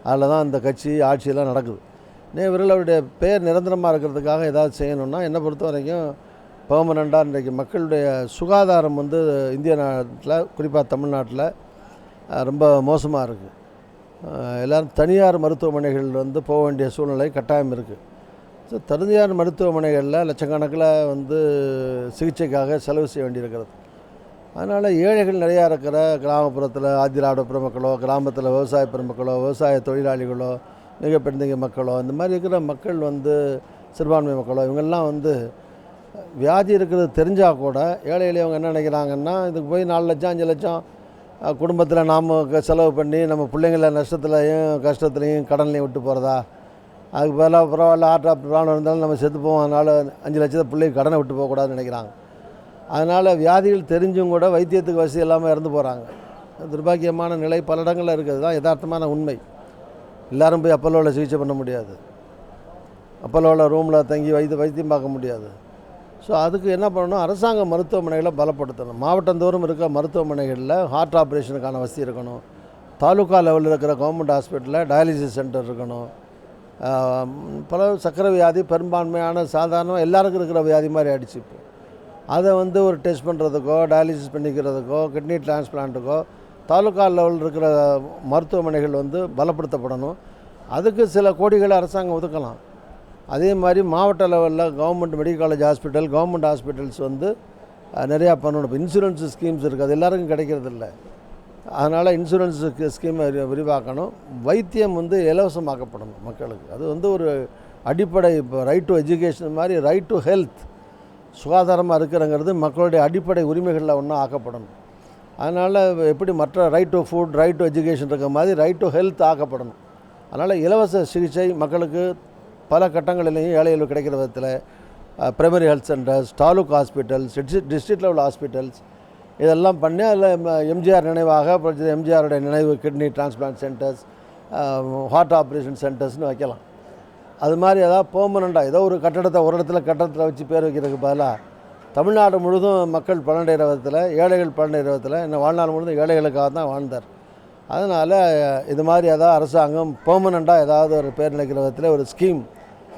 அதில் தான் இந்த கட்சி ஆட்சியெல்லாம் நடக்குது. இவர்கள் அவருடைய பேர் நிரந்தரமாக இருக்கிறதுக்காக ஏதாவது செய்யணும்னா என்னை பொறுத்த வரைக்கும் பெர்மனண்ட்டாக இன்றைக்கு மக்களுடைய சுகாதாரம் வந்து இந்திய நாட்டில், குறிப்பாக தமிழ்நாட்டில் ரொம்ப மோசமாக இருக்குது. எல்லோரும் தனியார் மருத்துவமனைகள் வந்து போக வேண்டிய சூழ்நிலை கட்டாயம் இருக்குது. ஸோ தனியார் மருத்துவமனைகளில் லட்சக்கணக்கில் வந்து சிகிச்சைக்காக செலவு செய்ய வேண்டியிருக்கிறது. அதனால் ஏழைகள் நிறையா இருக்கிற கிராமப்புறத்தில் ஆதிராவிட பெருமக்களோ, கிராமத்தில் விவசாய பெருமக்களோ, விவசாய தொழிலாளிகளோ, மிக பின்தங்கிய மக்களோ, இந்த மாதிரி இருக்கிற மக்கள் வந்து சிறுபான்மை மக்களோ, இவங்கெல்லாம் வந்து வியாதி இருக்கிறது தெரிஞ்சால் கூட ஏழை எளியவங்க என்ன நினைக்கிறாங்கன்னா, இதுக்கு போய் 4 லட்சம் 5 லட்சம் குடும்பத்தில் நாம் செலவு பண்ணி நம்ம பிள்ளைங்கள நஷ்டத்துலையும் கஷ்டத்துலையும் கடன்லையும் விட்டு போகிறதா, அதுக்கு பதிலாக பரவாயில்ல ஹார்ட் ப்ராப்ளம் இருந்தாலும் நம்ம செத்து போவோம், அதனால் 5 லட்சத்தை பிள்ளைக்கு கடனை விட்டு போகக்கூடாதுன்னு நினைக்கிறாங்க. அதனால் வியாதிகள் தெரிஞ்சும் கூட வைத்தியத்துக்கு வசதி இல்லாமல் இறந்து போகிறாங்க. துர்பாக்கியமான நிலை பல இடங்களில் இருக்குது. தான் யதார்த்தமான உண்மை. எல்லோரும் போய் அப்பல்லோவில் சிகிச்சை பண்ண முடியாது, அப்பல்லோவில் ரூமில் தங்கி வைத்தியம் பார்க்க முடியாது. ஸோ அதுக்கு என்ன பண்ணணும், அரசாங்க மருத்துவமனைகளை பலப்படுத்தணும். மாவட்டந்தோறும் இருக்கிற மருத்துவமனைகளில் ஹார்ட் ஆப்ரேஷனுக்கான வசதி இருக்கணும். தாலுக்கா லெவலில் இருக்கிற கவர்மெண்ட் ஹாஸ்பிட்டலில் டயாலிசிஸ் சென்டர் இருக்கணும். பல சக்கரை வியாதி பெரும்பான்மையான சாதாரண எல்லாருக்கும் இருக்கிற வியாதி மாதிரி ஆகிடுச்சு. இப்போ அதை வந்து ஒரு டெஸ்ட் பண்ணுறதுக்கோ, டயாலிசிஸ் பண்ணிக்கிறதுக்கோ, கிட்னி டிரான்ஸ்பிளான்ட்டுக்கோ தாலுக்கா லெவலில் இருக்கிற மருத்துவமனைகள் வந்து பலப்படுத்தப்படணும். அதுக்கு சில கோடிகளை அரசாங்கம் ஒதுக்கலாம். அதே மாதிரி மாவட்ட லெவலில் government medical college hospital, government hospitals வந்து நிறையா பண்ணணும். இப்போ இன்சூரன்ஸ் ஸ்கீம்ஸ் இருக்குது, அது எல்லாருக்கும் கிடைக்கிறதில்ல. அதனால் இன்சூரன்ஸ் ஸ்கீமை விரிவாக்கணும். வைத்தியம் வந்து இலவசமாக்கப்படணும் மக்களுக்கு. அது வந்து ஒரு அடிப்படை. இப்போ ரைட் டு எஜுகேஷன் மாதிரி ரைட் டு ஹெல்த், சுகாதாரமாக இருக்கிறங்கிறது மக்களுடைய அடிப்படை உரிமைகளில் ஒன்றா ஆக்கப்படணும். அதனால் எப்படி மற்ற right to food, right to education இருக்கிற மாதிரி ரைட் டு ஹெல்த் ஆக்கப்படணும். அதனால் இலவச சிகிச்சை மக்களுக்கு பல கட்டங்களிலையும் ஏழைகளுக்கு கிடைக்கிற விதத்தில் primary health centres, taluk hospitals, district level hospitals இதெல்லாம் பண்ணி அதில் எம்ஜிஆர் நினைவாக எம்ஜிஆருடைய நினைவு kidney transplant centres, heart operation சென்டர்ஸ்னு வைக்கலாம். அது மாதிரி ஏதாவது பெர்மனண்ட்டாக ஏதோ ஒரு கட்டடத்தை ஒரு கட்டடத்தில் வச்சு பேர் வைக்கிறதுக்கு பதிலாக தமிழ்நாடு முழுதும் மக்கள் பலனடைகிற விதத்தில், ஏழைகள் பலனடைகிற விதத்தில், இன்னும் வாழ்நாள் முழுதும் ஏழைகளுக்காக தான் வாழ்ந்தார். அதனால் இது மாதிரி ஏதாவது அரசாங்கம் பெர்மனண்ட்டாக ஏதாவது ஒரு பேர் நினைக்கிற விதத்தில் ஒரு ஸ்கீம்,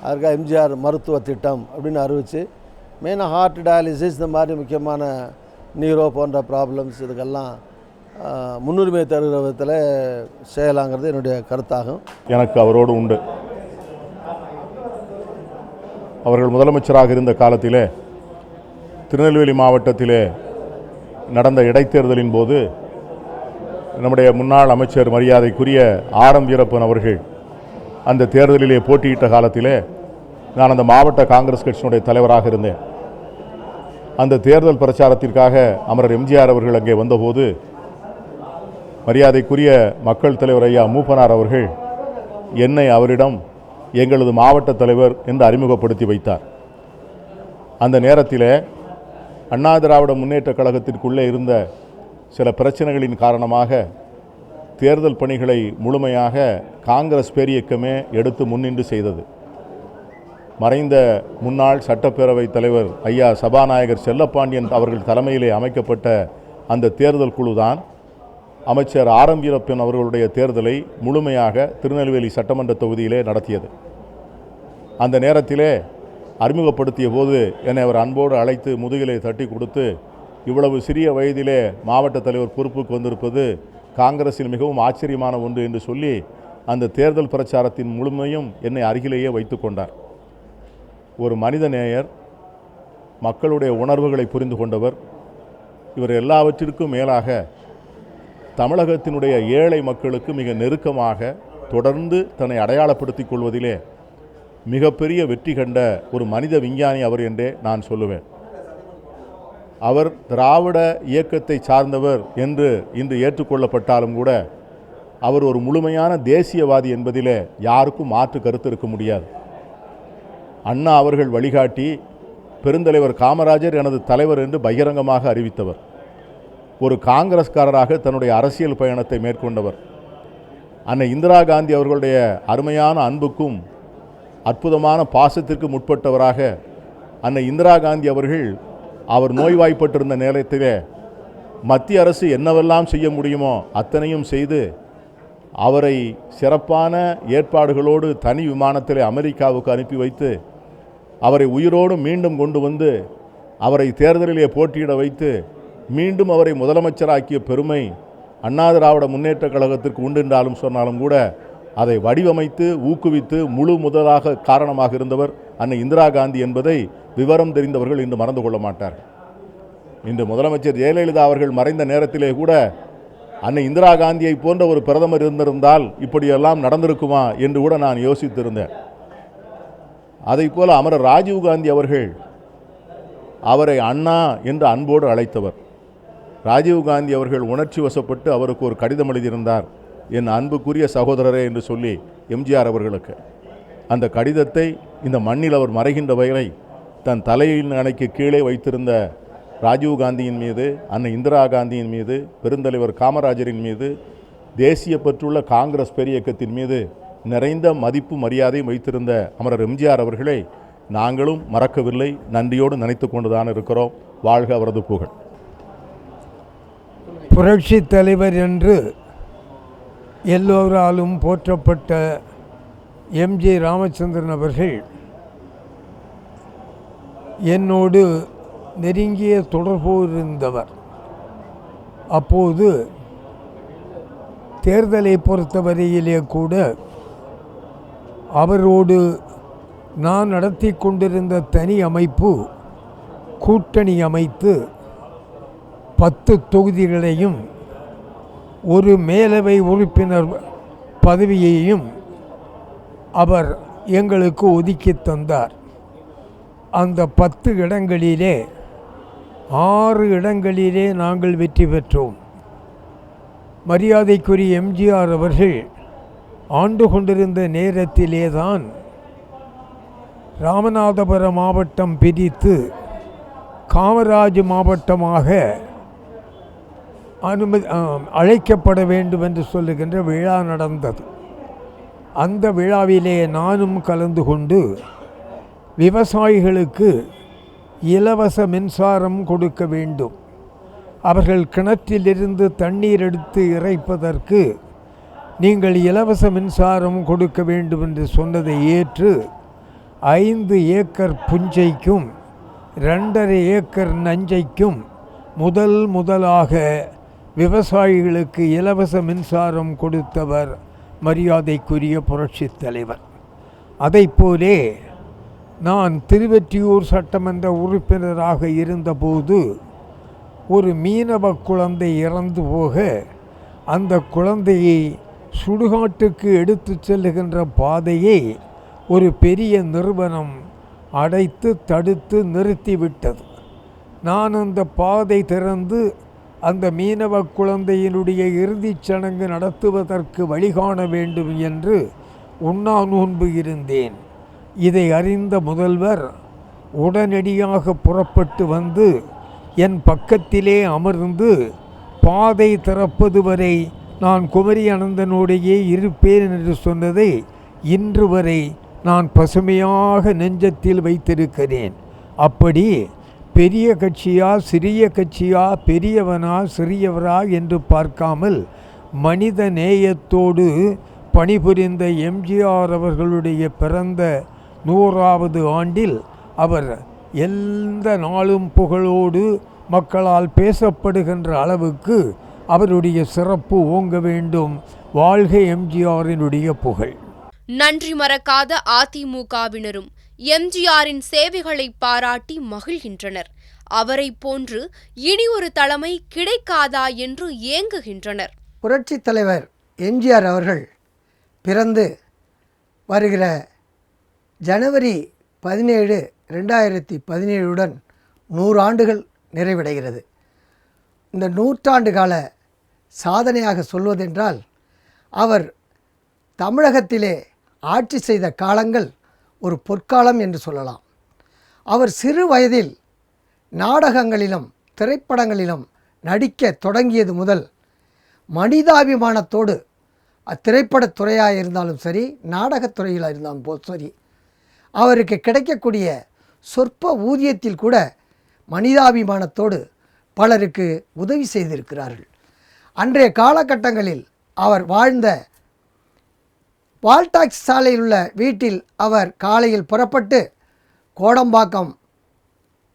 அதுக்காக எம்ஜிஆர் மருத்துவ திட்டம் அப்படின்னு அறிவித்து மெயினாக ஹார்ட் டயாலிசிஸ் இந்த மாதிரி முக்கியமான நீரோ போன்ற ப்ராப்ளம்ஸ் இதுக்கெல்லாம் முன்னுரிமை தருகிற விதத்தில் செய்யலாங்கிறது என்னுடைய கருத்தாகும். எனக்கு அவரோடு உண்டு. அவர்கள் முதலமைச்சராக இருந்த காலத்திலே திருநெல்வேலி மாவட்டத்திலே நடந்த இடைத்தேர்தலின் போது நம்முடைய முன்னாள் அமைச்சர் மரியாதைக்குரிய ஆரம் வீரப்பன் அவர்கள் அந்த தேர்தலிலே போட்டியிட்ட காலத்திலே நான் அந்த மாவட்ட காங்கிரஸ் கட்சியினுடைய தலைவராக இருந்தேன். அந்த தேர்தல் பிரச்சாரத்திற்காக அமரர் எம்ஜிஆர் அவர்கள் அங்கே வந்தபோது மரியாதைக்குரிய மக்கள் தலைவர் ஐயா மூப்பனார் அவர்கள் என்னை அவரிடம் எங்களது மாவட்ட தலைவர் என்று அறிமுகப்படுத்தி வைத்தார். அந்த நேரத்தில் அண்ணா திராவிட முன்னேற்ற கழகத்திற்குள்ளே இருந்த சில பிரச்சனைகளின் காரணமாக தேர்தல் பணிகளை முழுமையாக காங்கிரஸ் பேரியக்கமே எடுத்து முன்னின்று செய்தது. மறைந்த முன்னாள் சட்டப்பேரவை தலைவர் ஐயா சபாநாயகர் செல்லப்பாண்டியன் அவர்கள் தலைமையிலே அமைக்கப்பட்ட அந்த தேர்தல் குழுதான் அமைச்சர் ஆரம் வீரப்பன் அவர்களுடைய தேர்தலை முழுமையாக திருநெல்வேலி சட்டமன்ற தொகுதியிலே நடத்தியது. அந்த நேரத்திலே அறிமுகப்படுத்திய போது என்னை அவர் அன்போடு அழைத்து முதுகிலே தட்டி கொடுத்து, இவ்வளவு சிறிய வயதிலே மாவட்ட தலைவர் பொறுப்புக்கு வந்திருப்பது காங்கிரஸில் மிகவும் ஆச்சரியமான ஒன்று என்று சொல்லி அந்த தேர்தல் பிரச்சாரத்தின் முழுமையும் என்னை அருகிலேயே வைத்து கொண்டார். ஒரு மனித நேயர், மக்களுடைய உணர்வுகளை புரிந்து கொண்டவர். இவர் எல்லாவற்றிற்கும் மேலாக தமிழகத்தினுடைய ஏழை மக்களுக்கு மிக நெருக்கமாக தொடர்ந்து தன்னை அடையாளப்படுத்திக் கொள்வதிலே மிகப்பெரிய வெற்றி கண்ட ஒரு மனித விஞ்ஞானி அவர் என்றே நான் சொல்லுவேன். அவர் திராவிட இயக்கத்தை சார்ந்தவர் என்று இன்று ஏற்றுக்கொள்ளப்பட்டாலும் கூட அவர் ஒரு முழுமையான தேசியவாதி என்பதிலே யாருக்கும் மாற்று கருத்து இருக்க முடியாது. அண்ணா அவர்கள் வழிகாட்டி பெருந்தலைவர் காமராஜர் எனது தலைவர் என்று பகிரங்கமாக அறிவித்தவர். ஒரு காங்கிரஸ்காரராக தன்னுடைய அரசியல் பயணத்தை மேற்கொண்டவர். அன்னை இந்திரா காந்தி அவர்களுடைய அருமையான அன்புக்கும் அற்புதமான பாசத்திற்கு முற்பட்டவராக அன்னை இந்திரா காந்தி அவர்கள் அவர் நோய்வாய்ப்பட்டிருந்த நேரத்திலே மத்திய அரசு என்னவெல்லாம் செய்ய முடியுமோ அத்தனையும் செய்து அவரை சிறப்பான ஏற்பாடுகளோடு தனி விமானத்திலே அமெரிக்காவுக்கு அனுப்பி வைத்து அவரை உயிரோடு மீண்டும் கொண்டு வந்து அவரை தேர்தலிலே போட்டியிட வைத்து மீண்டும் அவரை முதலமைச்சராக்கிய பெருமை அண்ணா திராவிட முன்னேற்றக் கழகத்திற்கு உண்டு என்றாலும் சொன்னாலும் கூட அதை வடிவமைத்து ஊக்குவித்து முழு முதலாக காரணமாக இருந்தவர் அன்னை இந்திரா காந்தி என்பதை விவரம் தெரிந்தவர்கள் இன்று மறந்து கொள்ள மாட்டார்கள். இன்று முதலமைச்சர் ஜெயலலிதா அவர்கள் மறைந்த நேரத்திலே கூட அன்னை இந்திரா காந்தியை போன்ற ஒரு பிரதமர் இருந்திருந்தால் இப்படியெல்லாம் நடந்திருக்குமா என்று கூட நான் யோசித்திருந்தேன். அதைப்போல அமரர் ராஜீவ்காந்தி அவர்கள் அவரை அண்ணா என்று அன்போடு அழைத்தவர். ராஜீவ்காந்தி அவர்கள் உணர்ச்சி வசப்பட்டு அவருக்கு ஒரு கடிதம் எழுதியிருந்தார், என் அன்புக்குரிய சகோதரரே என்று சொல்லி எம்ஜிஆர் அவர்களுக்கு. அந்த கடிதத்தை இந்த மண்ணில் அவர் மறைகின்ற வரை தன் தலையின் அணைக்கு கீழே வைத்திருந்த ராஜீவ்காந்தியின் மீது, அன்னை இந்திரா காந்தியின் மீது, பெருந்தலைவர் காமராஜரின் மீது, தேசிய பற்றுள்ள காங்கிரஸ் பேரியக்கத்தின் மீது நிறைந்த மதிப்பு மரியாதையும் வைத்திருந்த அமரர் எம்ஜிஆர் அவர்களை நாங்களும் மறக்கவில்லை, நன்றியோடு நினைத்து கொண்டுதான் இருக்கிறோம். வாழ்க அவரது புகழ். புரட்சி தலைவர் என்று எல்லோராலும் போற்றப்பட்ட எம்ஜி ராமச்சந்திரன் அவர்கள் என்னோடு நெருங்கிய தொடர்பு இருந்தவர். அப்போது தேர்தலை பொறுத்தவரையிலே கூட அவரோடு நான் நடத்தி கொண்டிருந்த தனி அமைப்பு கூட்டணி அமைத்து 10 தொகுதிகளையும் ஒரு மேலவை உறுப்பினர் பதவியையும் அவர் எங்களுக்கு ஒதுக்கி தந்தார். அந்த 10 இடங்களிலே 6 இடங்களிலே நாங்கள் வெற்றி பெற்றோம். மரியாதைக்குரிய எம்ஜிஆர் அவர்கள் ஆண்டு கொண்டிருந்த நேரத்திலே தான் ராமநாதபுரம் மாவட்டம் பிரித்து காமராஜ் மாவட்டமாக அழைக்கப்பட வேண்டும் என்று சொல்லுகின்ற விழா நடந்தது. அந்த விழாவிலே நானும் கலந்து கொண்டு விவசாயிகளுக்கு இலவச மின்சாரம் கொடுக்க வேண்டும், அவர்கள் கிணற்றிலிருந்து தண்ணீர் எடுத்து இறைப்பதற்கு நீங்கள் இலவச மின்சாரம் கொடுக்க வேண்டும் என்று சொன்னதை ஏற்று 5 ஏக்கர் புஞ்சைக்கும் 2.5 ஏக்கர் நஞ்சைக்கும் முதலாக விவசாயிகளுக்கு இலவச மின்சாரம் கொடுத்தவர் மரியாதைக்குரிய புரட்சி தலைவர். அதைப்போலே நான் திருவெற்றியூர் சட்டமன்ற உறுப்பினராக இருந்தபோது ஒரு மீனவ குழந்தை இறந்து போக அந்த குழந்தையை சுடுகாட்டுக்கு எடுத்து செல்லுகின்ற பாதையை ஒரு பெரிய நிறுவனம் அடைத்து தடுத்து நிறுத்திவிட்டது. நான் அந்த பாதை திறந்து அந்த மீனவ குழந்தையினுடைய இறுதிச் சடங்கு நடத்துவதற்கு வழிகாண வேண்டும் என்று உண்ணா நோன்பு இருந்தேன். இதை அறிந்த முதல்வர் உடனடியாக புறப்பட்டு வந்து என் பக்கத்திலே அமர்ந்து பாதை திறப்பது வரை நான் குமரி அனந்தனோடையே இருப்பேன் என்று சொன்னதை இன்று வரை நான் பசுமையாக நெஞ்சத்தில் வைத்திருக்கிறேன். அப்படி பெரிய கட்சியா சிறிய கட்சியா, பெரியவனா சிறியவரா என்று பார்க்காமல் மனித நேயத்தோடு பணிபுரிந்த எம்ஜிஆர் அவர்களுடைய பிறந்த 100வது ஆண்டில் அவர் எந்த நாளும் புகழோடு மக்களால் பேசப்படுகின்ற அளவுக்கு அவருடைய சிறப்பு ஓங்க வேண்டும். வாழ்க எம்ஜிஆரினுடைய புகழ். நன்றி மறக்காத அதிமுகவினரும் எம்ஜிஆரின் சேவைகளை பாராட்டி மகிழ்கின்றனர். அவரை போன்று இனி ஒரு தலைமை கிடைக்காதா என்று ஏங்குகின்றனர். புரட்சித் தலைவர் எம்ஜிஆர் அவர்கள் பிறந்து வருகிற ஜனவரி 17, 2017 100 ஆண்டுகள் நிறைவடைகிறது. இந்த 100 ஆண்டு கால சாதனையாக சொல்வதென்றால் அவர் தமிழகத்திலே ஆட்சி செய்த காலங்கள் ஒரு பொற்காலம் என்று சொல்லலாம். அவர் சிறு வயதில் நாடகங்களிலும் திரைப்படங்களிலும் நடிக்க தொடங்கியது முதல் மனிதாபிமானத்தோடு அத்திரைப்படத் துறையாக இருந்தாலும் சரி, நாடகத்துறையில் இருந்தாலும் சரி, அவருக்கு கிடைக்கக்கூடிய சொற்ப ஊதியத்தில் கூட மனிதாபிமானத்தோடு பலருக்கு உதவி செய்திருக்கிறார்கள். அன்றைய காலகட்டங்களில் அவர் வாழ்ந்த வால்டாக்ஸ் சாலையில் உள்ள வீட்டில் அவர் காலையில் புறப்பட்டு கோடம்பாக்கம்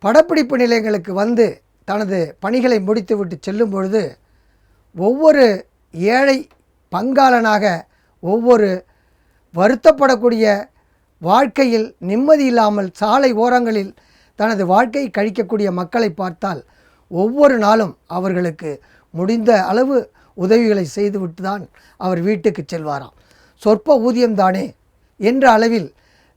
படப்பிடிப்பு நிலையங்களுக்கு வந்து தனது பணிகளை முடித்துவிட்டு செல்லும் பொழுது ஒவ்வொரு ஏழை பங்காளனாக, ஒவ்வொரு வருத்தப்படக்கூடிய வாழ்க்கையில் நிம்மதி இல்லாமல் சாலை ஓரங்களில் தனது வாழ்க்கையை கழிக்கக்கூடிய மக்களை பார்த்தால் ஒவ்வொரு நாளும் அவர்களுக்கு முடிந்த அளவு உதவிகளை செய்துவிட்டு தான் அவர் வீட்டுக்கு செல்வாராம். சொற்ப ஊதியம்தானே என்ற அளவில்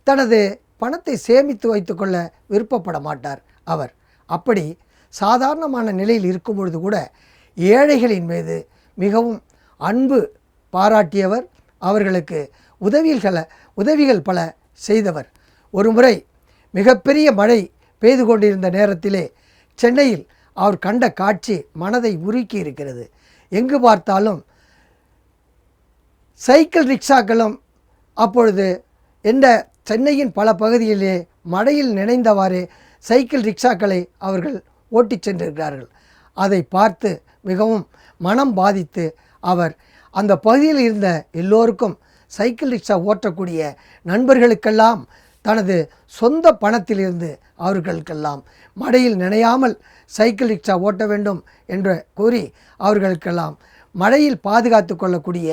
தனது பணத்தை சேமித்து வைத்துக்கொள்ள விருப்பப்பட மாட்டார் அவர். அப்படி சாதாரணமான நிலையில் இருக்கும் பொழுது கூட ஏழைகளின் மீது மிகவும் அன்பு பாராட்டியவர். அவர்களுக்கு உதவிகள் பல செய்தவர். ஒரு முறை மிகப்பெரிய மழை பெய்து கொண்டிருந்த நேரத்திலே சென்னையில் அவர் கண்ட காட்சி மனதை உருக்கி இருக்கிறது. எங்கு பார்த்தாலும் சைக்கிள் ரிக்ஷாக்களும் அப்பொழுது இந்த சென்னையின் பல பகுதியிலே மழையில் நினைந்தவாறு சைக்கிள் ரிக்ஷாக்களை அவர்கள் ஓட்டிச் சென்றிருக்கிறார்கள். அதை பார்த்து மிகவும் மனம் பாதித்து அவர் அந்த பகுதியில் இருந்த எல்லோருக்கும் சைக்கிள் ரிக்ஷா ஓட்டக்கூடிய நண்பர்களுக்கெல்லாம் தனது சொந்த பணத்திலிருந்து அவர்களுக்கெல்லாம் மழையில் நினையாமல் சைக்கிள் ரிக்ஷா ஓட்ட வேண்டும் என்று கூறி அவர்களுக்கெல்லாம் மழையில் பாதுகாத்து கொள்ளக்கூடிய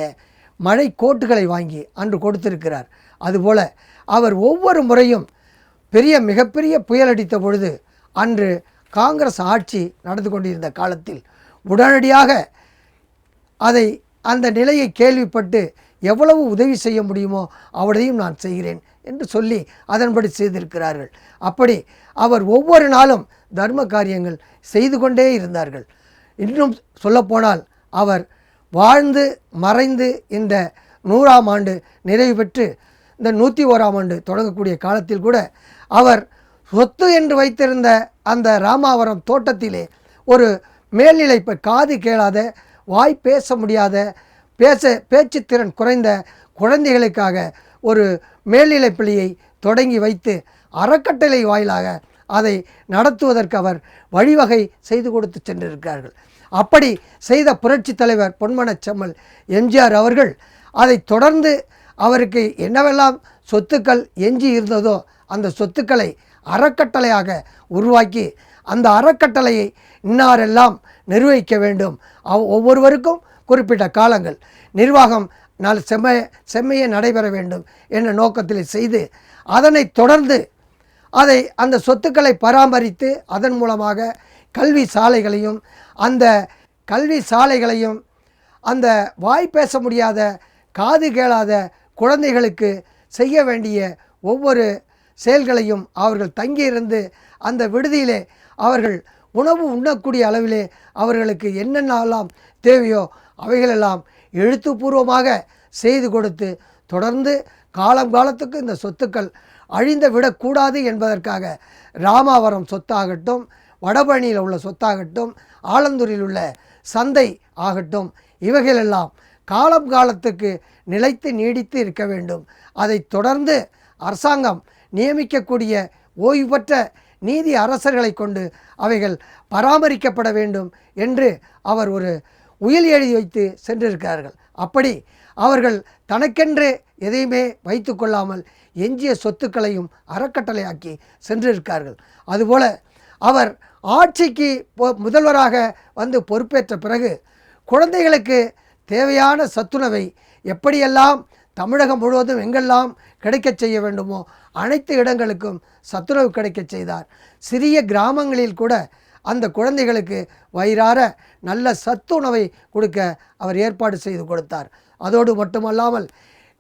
மழை கோட்டுகளை வாங்கி அன்று கொடுத்திருக்கிறார். அதுபோல் அவர் ஒவ்வொரு முறையும் மிகப்பெரிய புயல் அடித்த பொழுது அன்று காங்கிரஸ் ஆட்சி நடந்து கொண்டிருந்த காலத்தில் உடனடியாக அந்த நிலையை கேள்விப்பட்டு எவ்வளவு உதவி செய்ய முடியுமோ அவ்வளவையும் நான் செய்கிறேன் என்று சொல்லி அதன்படி செய்திருக்கிறார்கள். அப்படி அவர் ஒவ்வொரு நாளும் தர்ம காரியங்கள் செய்து கொண்டே இருந்தார்கள். இன்னும் சொல்லப்போனால் அவர் வாழ்ந்து மறைந்து இந்த 100ஆம் ஆண்டு நிறைவு பெற்று இந்த 101ஆம் ஆண்டு தொடங்கக்கூடிய காலத்தில் கூட அவர் சொத்து என்று வைத்திருந்த அந்த ராமாவரம் தோட்டத்திலே ஒரு மேல்நிலை காது கேளாத, வாய் பேச முடியாத, பேச்சுத்திறன் குறைந்த குழந்தைகளுக்காக ஒரு மேல்நிலைப் பள்ளியை தொடங்கி வைத்து அறக்கட்டளை வாயிலாக அதை நடத்துவதற்கு அவர் வழிவகை செய்து கொடுத்து சென்றிருக்கிறார்கள். அப்படி செய்த புரட்சி தலைவர் பொன்மனச் செம்மல் எம்ஜிஆர் அவர்கள் அதை தொடர்ந்து அவருக்கு என்னவெல்லாம் சொத்துக்கள் எஞ்சி இருந்ததோ அந்த சொத்துக்களை அறக்கட்டளையாக உருவாக்கி அந்த அறக்கட்டளையை இன்னாரெல்லாம் நிர்வகிக்க வேண்டும், ஒவ்வொருவருக்கும் குறிப்பிட்ட காலங்கள் நிர்வாகம் செம்மையே நடைபெற வேண்டும் என்ற நோக்கத்தில் செய்து அதனை தொடர்ந்து அந்த சொத்துக்களை பராமரித்து அதன் மூலமாக கல்வி சாலைகளையும் அந்த வாய் பேச முடியாத, காது கேளாத குழந்தைகளுக்கு செய்ய வேண்டிய ஒவ்வொரு செயல்களையும் அவர்கள் தங்கியிருந்து அந்த விடுதியிலே அவர்கள் உணவு உண்ணக்கூடிய அளவிலே அவர்களுக்கு என்னென்னலாம் தேவையோ அவைகளெல்லாம் எழுத்துப்பூர்வமாக செய்து கொடுத்து தொடர்ந்து காலத்துக்கு இந்த சொத்துக்கள் அழிந்து விடக்கூடாது என்பதற்காக ராமாவரம் சொத்தாகட்டும், வடபழனியில் உள்ள சொத்தாகட்டும், ஆலந்தூரில் உள்ள சந்தை ஆகட்டும், இவைகளெல்லாம் காலத்துக்கு நிலைத்து நீடித்து இருக்க வேண்டும். அதை தொடர்ந்து அரசாங்கம் நியமிக்கக்கூடிய ஓய்வு பெற்ற நீதி அரசர்களை கொண்டு அவைகள் பராமரிக்கப்பட வேண்டும் என்று அவர் ஒரு உயில் எழுதி வைத்து சென்றிருக்கிறார்கள். அப்படி அவர்கள் தனக்கென்று எதையுமே வைத்து கொள்ளாமல் எஞ்சிய சொத்துக்களையும் அறக்கட்டளையாக்கி சென்றிருக்கார்கள். அதுபோல் அவர் ஆட்சிக்கு முதல்வராக வந்து பொறுப்பேற்ற பிறகு குழந்தைகளுக்கு தேவையான சத்துணவை எப்படியெல்லாம் தமிழகம் முழுவதும் எங்கெல்லாம் கிடைக்கச் செய்ய வேண்டுமோ அனைத்து இடங்களுக்கும் சத்துணவு கிடைக்கச் செய்தார். சிறிய கிராமங்களில் கூட அந்த குழந்தைகளுக்கு வயிறார நல்ல சத்துணவை கொடுக்க அவர் ஏற்பாடு செய்து கொடுத்தார். அதோடு மட்டுமல்லாமல்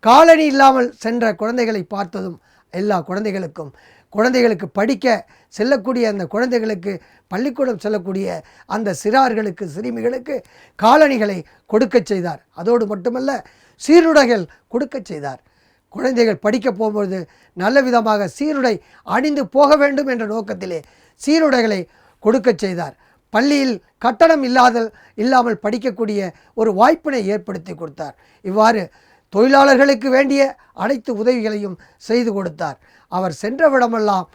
காலணி இல்லாமல் சென்ற குழந்தைகளை பார்த்ததும் எல்லா குழந்தைகளுக்கு படிக்க செல்லக்கூடிய அந்த குழந்தைகளுக்கு பள்ளிக்கூடம் செல்லக்கூடிய அந்த சிறார்களுக்கு சிறுமிகளுக்கு காலணிகளை கொடுக்க செய்தார். அதோடு மட்டுமல்ல சீருடைகள் கொடுக்க செய்தார். குழந்தைகள் படிக்க போகும்போது நல்ல விதமாக சீருடை அணிந்து போக வேண்டும் என்ற நோக்கத்திலே சீருடைகளை கொடுக்க செய்தார். பள்ளியில் கட்டணம் இல்லாமல் படிக்கக்கூடிய ஒரு வாய்ப்பினை ஏற்படுத்தி கொடுத்தார். இவ்வாறு தொழிலாளர்களுக்கு வேண்டிய அனைத்து உதவிகளையும் செய்து கொடுத்தார். அவர் சென்றவிடமெல்லாம்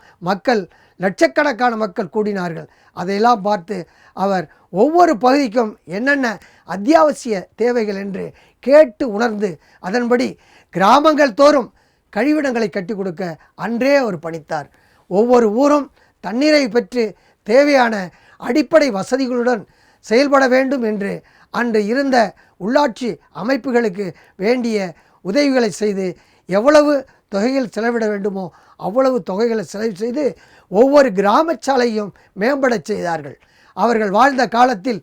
லட்சக்கணக்கான மக்கள் கூடினார்கள். அதையெல்லாம் பார்த்து அவர் ஒவ்வொரு பகுதிக்கும் என்னென்ன அத்தியாவசிய தேவைகள் என்று கேட்டு உணர்ந்து அதன்படி கிராமங்கள் தோறும் கழிவிடங்களை கட்டி கொடுக்க அன்றே அவர் பணித்தார். ஒவ்வொரு ஊரும் தண்ணீரை பெற்று தேவையான அடிப்படை வசதிகளுடன் செயல்பட வேண்டும் என்று அன்று இருந்த உள்ளாட்சி அமைப்புகளுக்கு வேண்டிய உதவிகளை செய்து எவ்வளவு தொகைகள் செலவிட வேண்டுமோ அவ்வளவு தொகைகளை செலவு செய்து ஒவ்வொரு கிராம சாலையும் மேம்படச் செய்தார்கள். அவர்கள் வாழ்ந்த காலத்தில்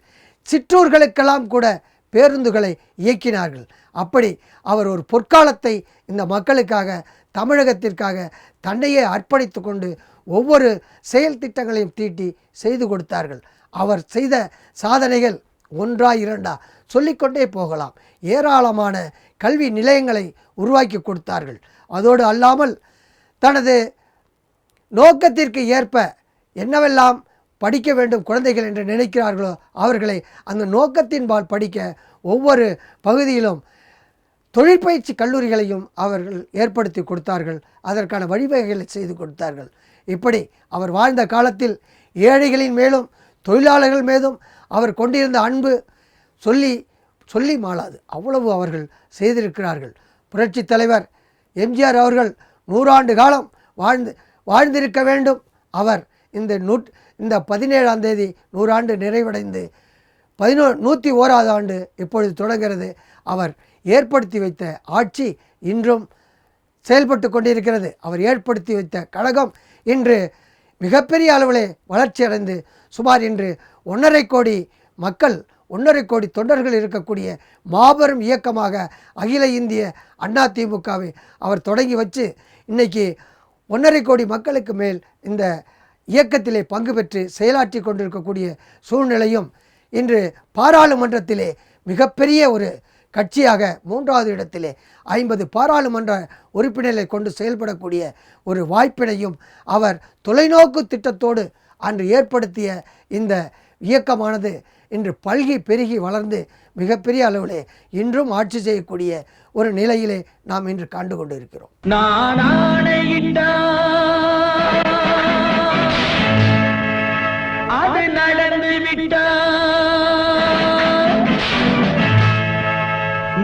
சிற்றூர்களுக்கெல்லாம் கூட பேருந்துகளை இயக்கினார்கள். அப்படி அவர் ஒரு பொற்காலத்தை இந்த மக்களுக்காக தமிழகத்திற்காக தன்னையே அர்ப்பணித்து கொண்டு ஒவ்வொரு செயல் திட்டங்களையும் தீட்டி செய்து கொடுத்தார்கள். அவர் செய்த சாதனைகள் ஒன்றா இரண்டா சொல்லிக்கொண்டே போகலாம். ஏராளமான கல்வி நிலையங்களை உருவாக்கி கொடுத்தார்கள். அதோடு அல்லாமல் தனது நோக்கத்திற்கு ஏற்ப என்னவெல்லாம் படிக்க வேண்டும் குழந்தைகள் என்று நினைக்கிறார்களோ அவர்களை அந்த நோக்கத்தின்பால் படிக்க ஒவ்வொரு பகுதியிலும் தொழிற்பயிற்சி கல்லூரிகளையும் அவர்கள் ஏற்படுத்தி கொடுத்தார்கள். அதற்கான வழிவகைகளை செய்து கொடுத்தார்கள். இப்படி அவர் வாழ்ந்த காலத்தில் ஏழைகளின் மேலும் தொழிலாளர்கள் மீதும் அவர் கொண்டிருந்த அன்பு சொல்லி மாளாது. அவ்வளவு அவர்கள் செய்திருக்கிறார்கள். புரட்சி தலைவர் எம்ஜிஆர் அவர்கள் 100 ஆண்டு காலம் வாழ்ந்திருக்க வேண்டும். அவர் இந்த 17ஆம் தேதி 100 ஆண்டு நிறைவடைந்து 101வது ஆண்டு இப்பொழுது தொடங்கிறது. அவர் ஏற்படுத்தி வைத்த ஆட்சி இன்றும் செயல்பட்டு கொண்டிருக்கிறது. அவர் ஏற்படுத்தி வைத்த கழகம் இன்று மிகப்பெரிய அளவிலே வளர்ச்சி அடைந்து சுமார் இன்று 1.5 கோடி மக்கள் 1.5 கோடி தொண்டர்கள் இருக்கக்கூடிய மாபெரும் இயக்கமாக அகில இந்திய அதிமுகவை அவர் தொடங்கி வச்சு இன்றைக்கி 1.5 கோடி மக்களுக்கு மேல் இந்த இயக்கத்திலே பங்கு பெற்று செயலாற்றி கொண்டிருக்கக்கூடிய சூழ்நிலையும் இன்று பாராளுமன்றத்திலே மிகப்பெரிய ஒரு கட்சியாக 3வது இடத்திலே 50 பாராளுமன்ற உறுப்பினர்களை கொண்டு செயல்படக்கூடிய ஒரு வாய்ப்பினையும் அவர் தொலைநோக்கு திட்டத்தோடு அன்று ஏற்படுத்திய இந்த இயக்கமானது இன்று பல்கி பெருகி வளர்ந்து மிகப்பெரிய அளவிலே இன்றும் ஆட்சி செய்யக்கூடிய ஒரு நிலையிலே நாம் இன்று கண்டு கொண்டு இருக்கிறோம். நான் அது நடந்து விட்டால்,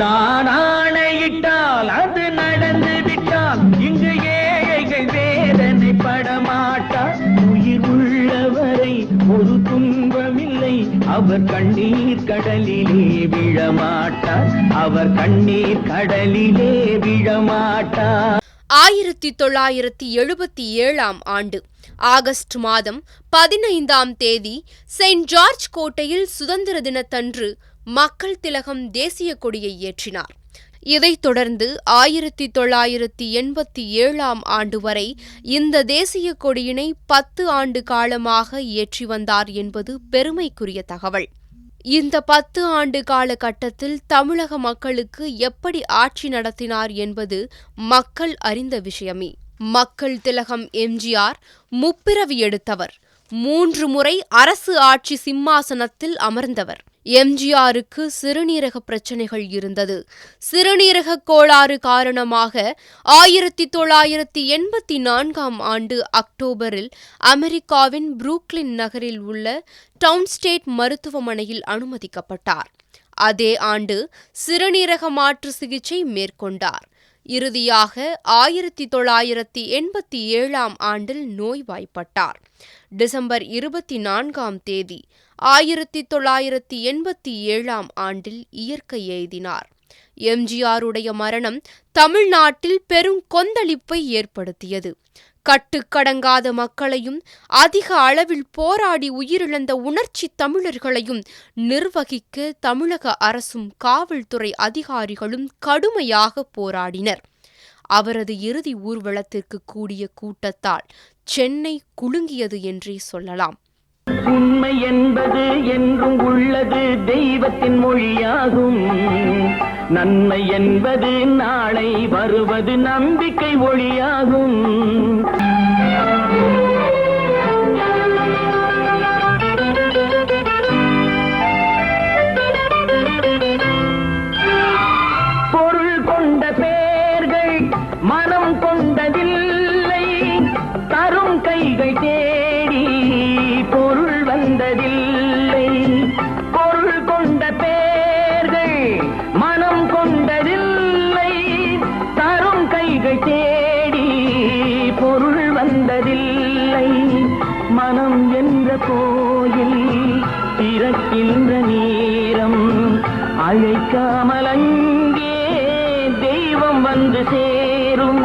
நான் ஆணையிட்டால் அது நடந்து விட்டால் இங்கு ஏழைகள் வேதனை படமாட்டார். உயிர் உள்ளவரை ஒரு துன்பமில்லை, அவர் கண்ணீர் கடலிலே விழமாட்டார், அவர் கண்ணீர் கடலிலே விழமாட்டார். 1977ஆம் ஆண்டு ஆகஸ்ட் மாதம் 15ஆம் தேதி செயின்ட் ஜார்ஜ் கோட்டையில் சுதந்திர தினத்தன்று மக்கள் திலகம் தேசிய கொடியை ஏற்றினார். இதைத் தொடர்ந்து 1987ஆம் ஆண்டு வரை இந்த தேசிய கொடியினை 10 ஆண்டு காலமாக ஏற்றி வந்தார் என்பது பெருமைக்குரிய தகவல். இந்த 10 ஆண்டு கால கட்டத்தில் தமிழக மக்களுக்கு எப்படி ஆட்சி நடத்தினார் என்பது மக்கள் அறிந்த விஷயமே. மக்கள் திலகம் எம்ஜிஆர் முப்பிறவி எடுத்தவர், 3 முறை அரசு ஆட்சி சிம்மாசனத்தில் அமர்ந்தவர். எம்ஜிஆருக்கு சிறுநீரக பிரச்சனைகள் இருந்தது. சிறுநீரக கோளாறு காரணமாக 1984ஆம் ஆண்டு அக்டோபரில் அமெரிக்காவின் புரூக்ளின் நகரில் உள்ள டவுன்ஸ்டேட் மருத்துவமனையில் அனுமதிக்கப்பட்டார். அதே ஆண்டு சிறுநீரக மாற்று சிகிச்சை மேற்கொண்டார். இறுதியாக 1987 ஆண்டில் நோய்வாய்ப்பட்டார். டிசம்பர் 24 1987 ஆண்டில் இயற்கை எய்தினார். எம்ஜிஆருடைய மரணம் தமிழ்நாட்டில் பெரும் கொந்தளிப்பை ஏற்படுத்தியது. கட்டுக்கடங்காத மக்களையும் அதிக அளவில் போராடி உயிரிழந்த உணர்ச்சி தமிழர்களையும் நிர்வகிக்க தமிழக அரசும் காவல்துறை அதிகாரிகளும் கடுமையாக போராடினர். அவரது இறுதி ஊர்வலத்திற்கு கூடிய கூட்டத்தால் சென்னை குலுங்கியது என்றே சொல்லலாம். உண்மை என்பது என்றும் உள்ளது தெய்வத்தின் மொழியாகும். நன்மை என்பது நாளை வருவது நம்பிக்கை ஒளியாகும். பொருள் கொண்ட பேர்கள் மனம் கொண்டதில்லை, தரும் கைகள் தேடி பொருள் வந்ததில்லை. பொருள் கொண்ட பேர்கள் மனம் கொண்டதில்லை, தரும் கைகள் தேடி பொருள் வந்ததில்லை. மனம் என்ற கோயில் திறக்கின்ற நேரம் அழைக்காமல் அங்கே தெய்வம் வந்து சேரும்.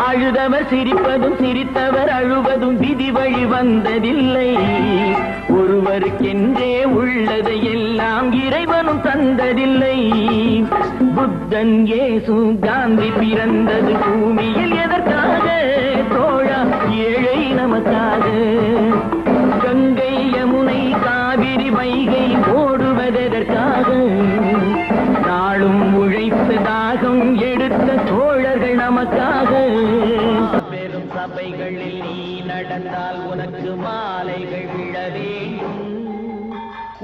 அழுதவர் சிரிப்பதும் சிரித்தவர் அழுவதும் விதி வழி வந்ததில்லை. ஒருவருக்கென்றே உள்ளதை எல்லாம் இறைவனும் தந்ததில்லை. புத்தன் இயேசு காந்தி பிறந்தது பூமியில் எதற்காக தோழா? ஏழை நமக்காக. கங்கை யமுனை காவிரி வைகை ஓடுவதற்காக. நாளும் உழைத்து தாகம் எடுத்த தோழர்கள் நமக்காக. பெரும் சபைகளில் நீ நடந்தால் உனக்கு மாலைகள் விழ வேண்டும்.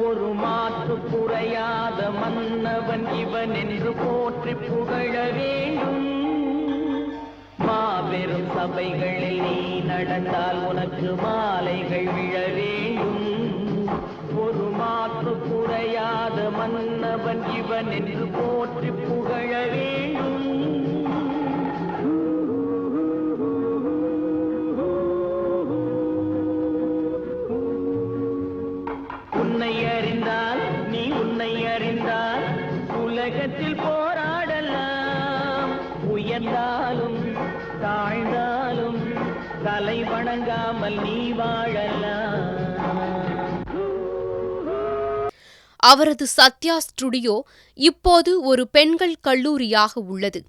ஒரு மாற்று குறையாத மன்னவன் இவன் என்று போற்றி புகழ வேண்டும். மாபெரும் சபைகளில் நீ நடந்தால் உனக்கு மாலைகள் விழ வேண்டும். ஒரு மாற்று குறையாத மன்னவன் இவன் என்று போற்றி புகழ வேண்டும். உன்னை அறிந்தால் நீ உன்னை அறிந்தால் உலகத்தில் போராடலாம். உயர்ந்தாலும் தாழ்ந்தாலும் தலை வணங்காமல் நீ வாழலாம். அவரது சத்யா ஸ்டுடியோ இப்போது ஒரு பெண்கள் கல்லூரியாக உள்ளது.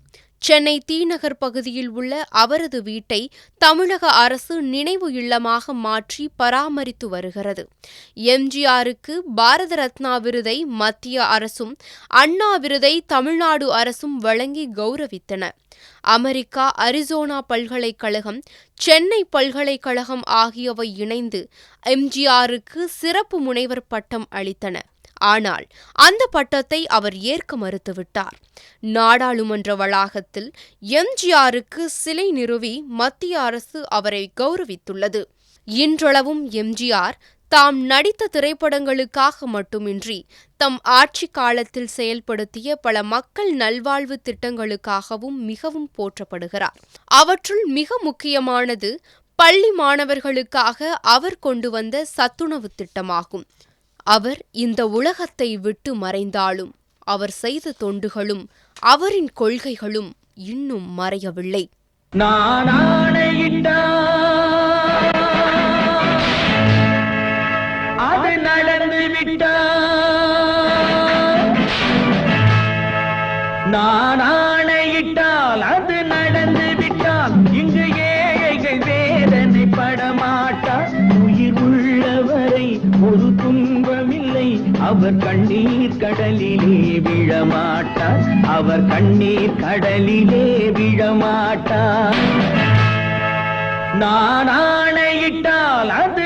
சென்னை தீநகர் பகுதியில் உள்ள அவரது வீட்டை தமிழக அரசு நினைவு இல்லமாக மாற்றி பராமரித்து வருகிறது. எம்ஜிஆருக்கு பாரத ரத்னா விருதை மத்திய அரசும் அண்ணா விருதை தமிழ்நாடு அரசும் வழங்கி கௌரவித்தன. அமெரிக்கா அரிசோனா பல்கலைக்கழகம், சென்னை பல்கலைக்கழகம் ஆகியவை இணைந்து எம்ஜிஆருக்கு சிறப்பு முனைவர் பட்டம் அளித்தன. ஆனால் அந்த பட்டத்தை அவர் ஏற்க மறுத்துவிட்டார். நாடாளுமன்ற வளாகத்தில் எம்ஜிஆருக்கு சிலை நிறுவி மத்திய அரசு அவரை கௌரவித்துள்ளது. இன்றளவும் எம்ஜிஆர் தாம் நடித்த திரைப்படங்களுக்காக மட்டுமின்றி தம் ஆட்சி காலத்தில் செயல்படுத்திய பல மக்கள் நல்வாழ்வு திட்டங்களுக்காகவும் மிகவும் போற்றப்படுகிறார். அவற்றுள் மிக முக்கியமானது பள்ளி மாணவர்களுக்காக அவர் கொண்டு வந்த சத்துணவு திட்டமாகும். அவர் இந்த உலகத்தை விட்டு மறைந்தாலும் அவர் செய்த தொண்டுகளும் அவரின் கொள்கைகளும் இன்னும் மறையவில்லை. நான் ஆணையிட்டால் அது நடந்து விட்டால். நான் ஆணையிட்டால் அது நடந்து விட்டால். இங்கு ஏழைகள் வேதனை படமாட்டார். உயிர் உள்ளவரை ஒரு துன்பமில்லை. அவர் கண்ணீர் கடலிலே விழமாட்டார். அவர் கண்ணீர் கடலிலே விழமாட்டார். நான் ஆணையிட்டால் அது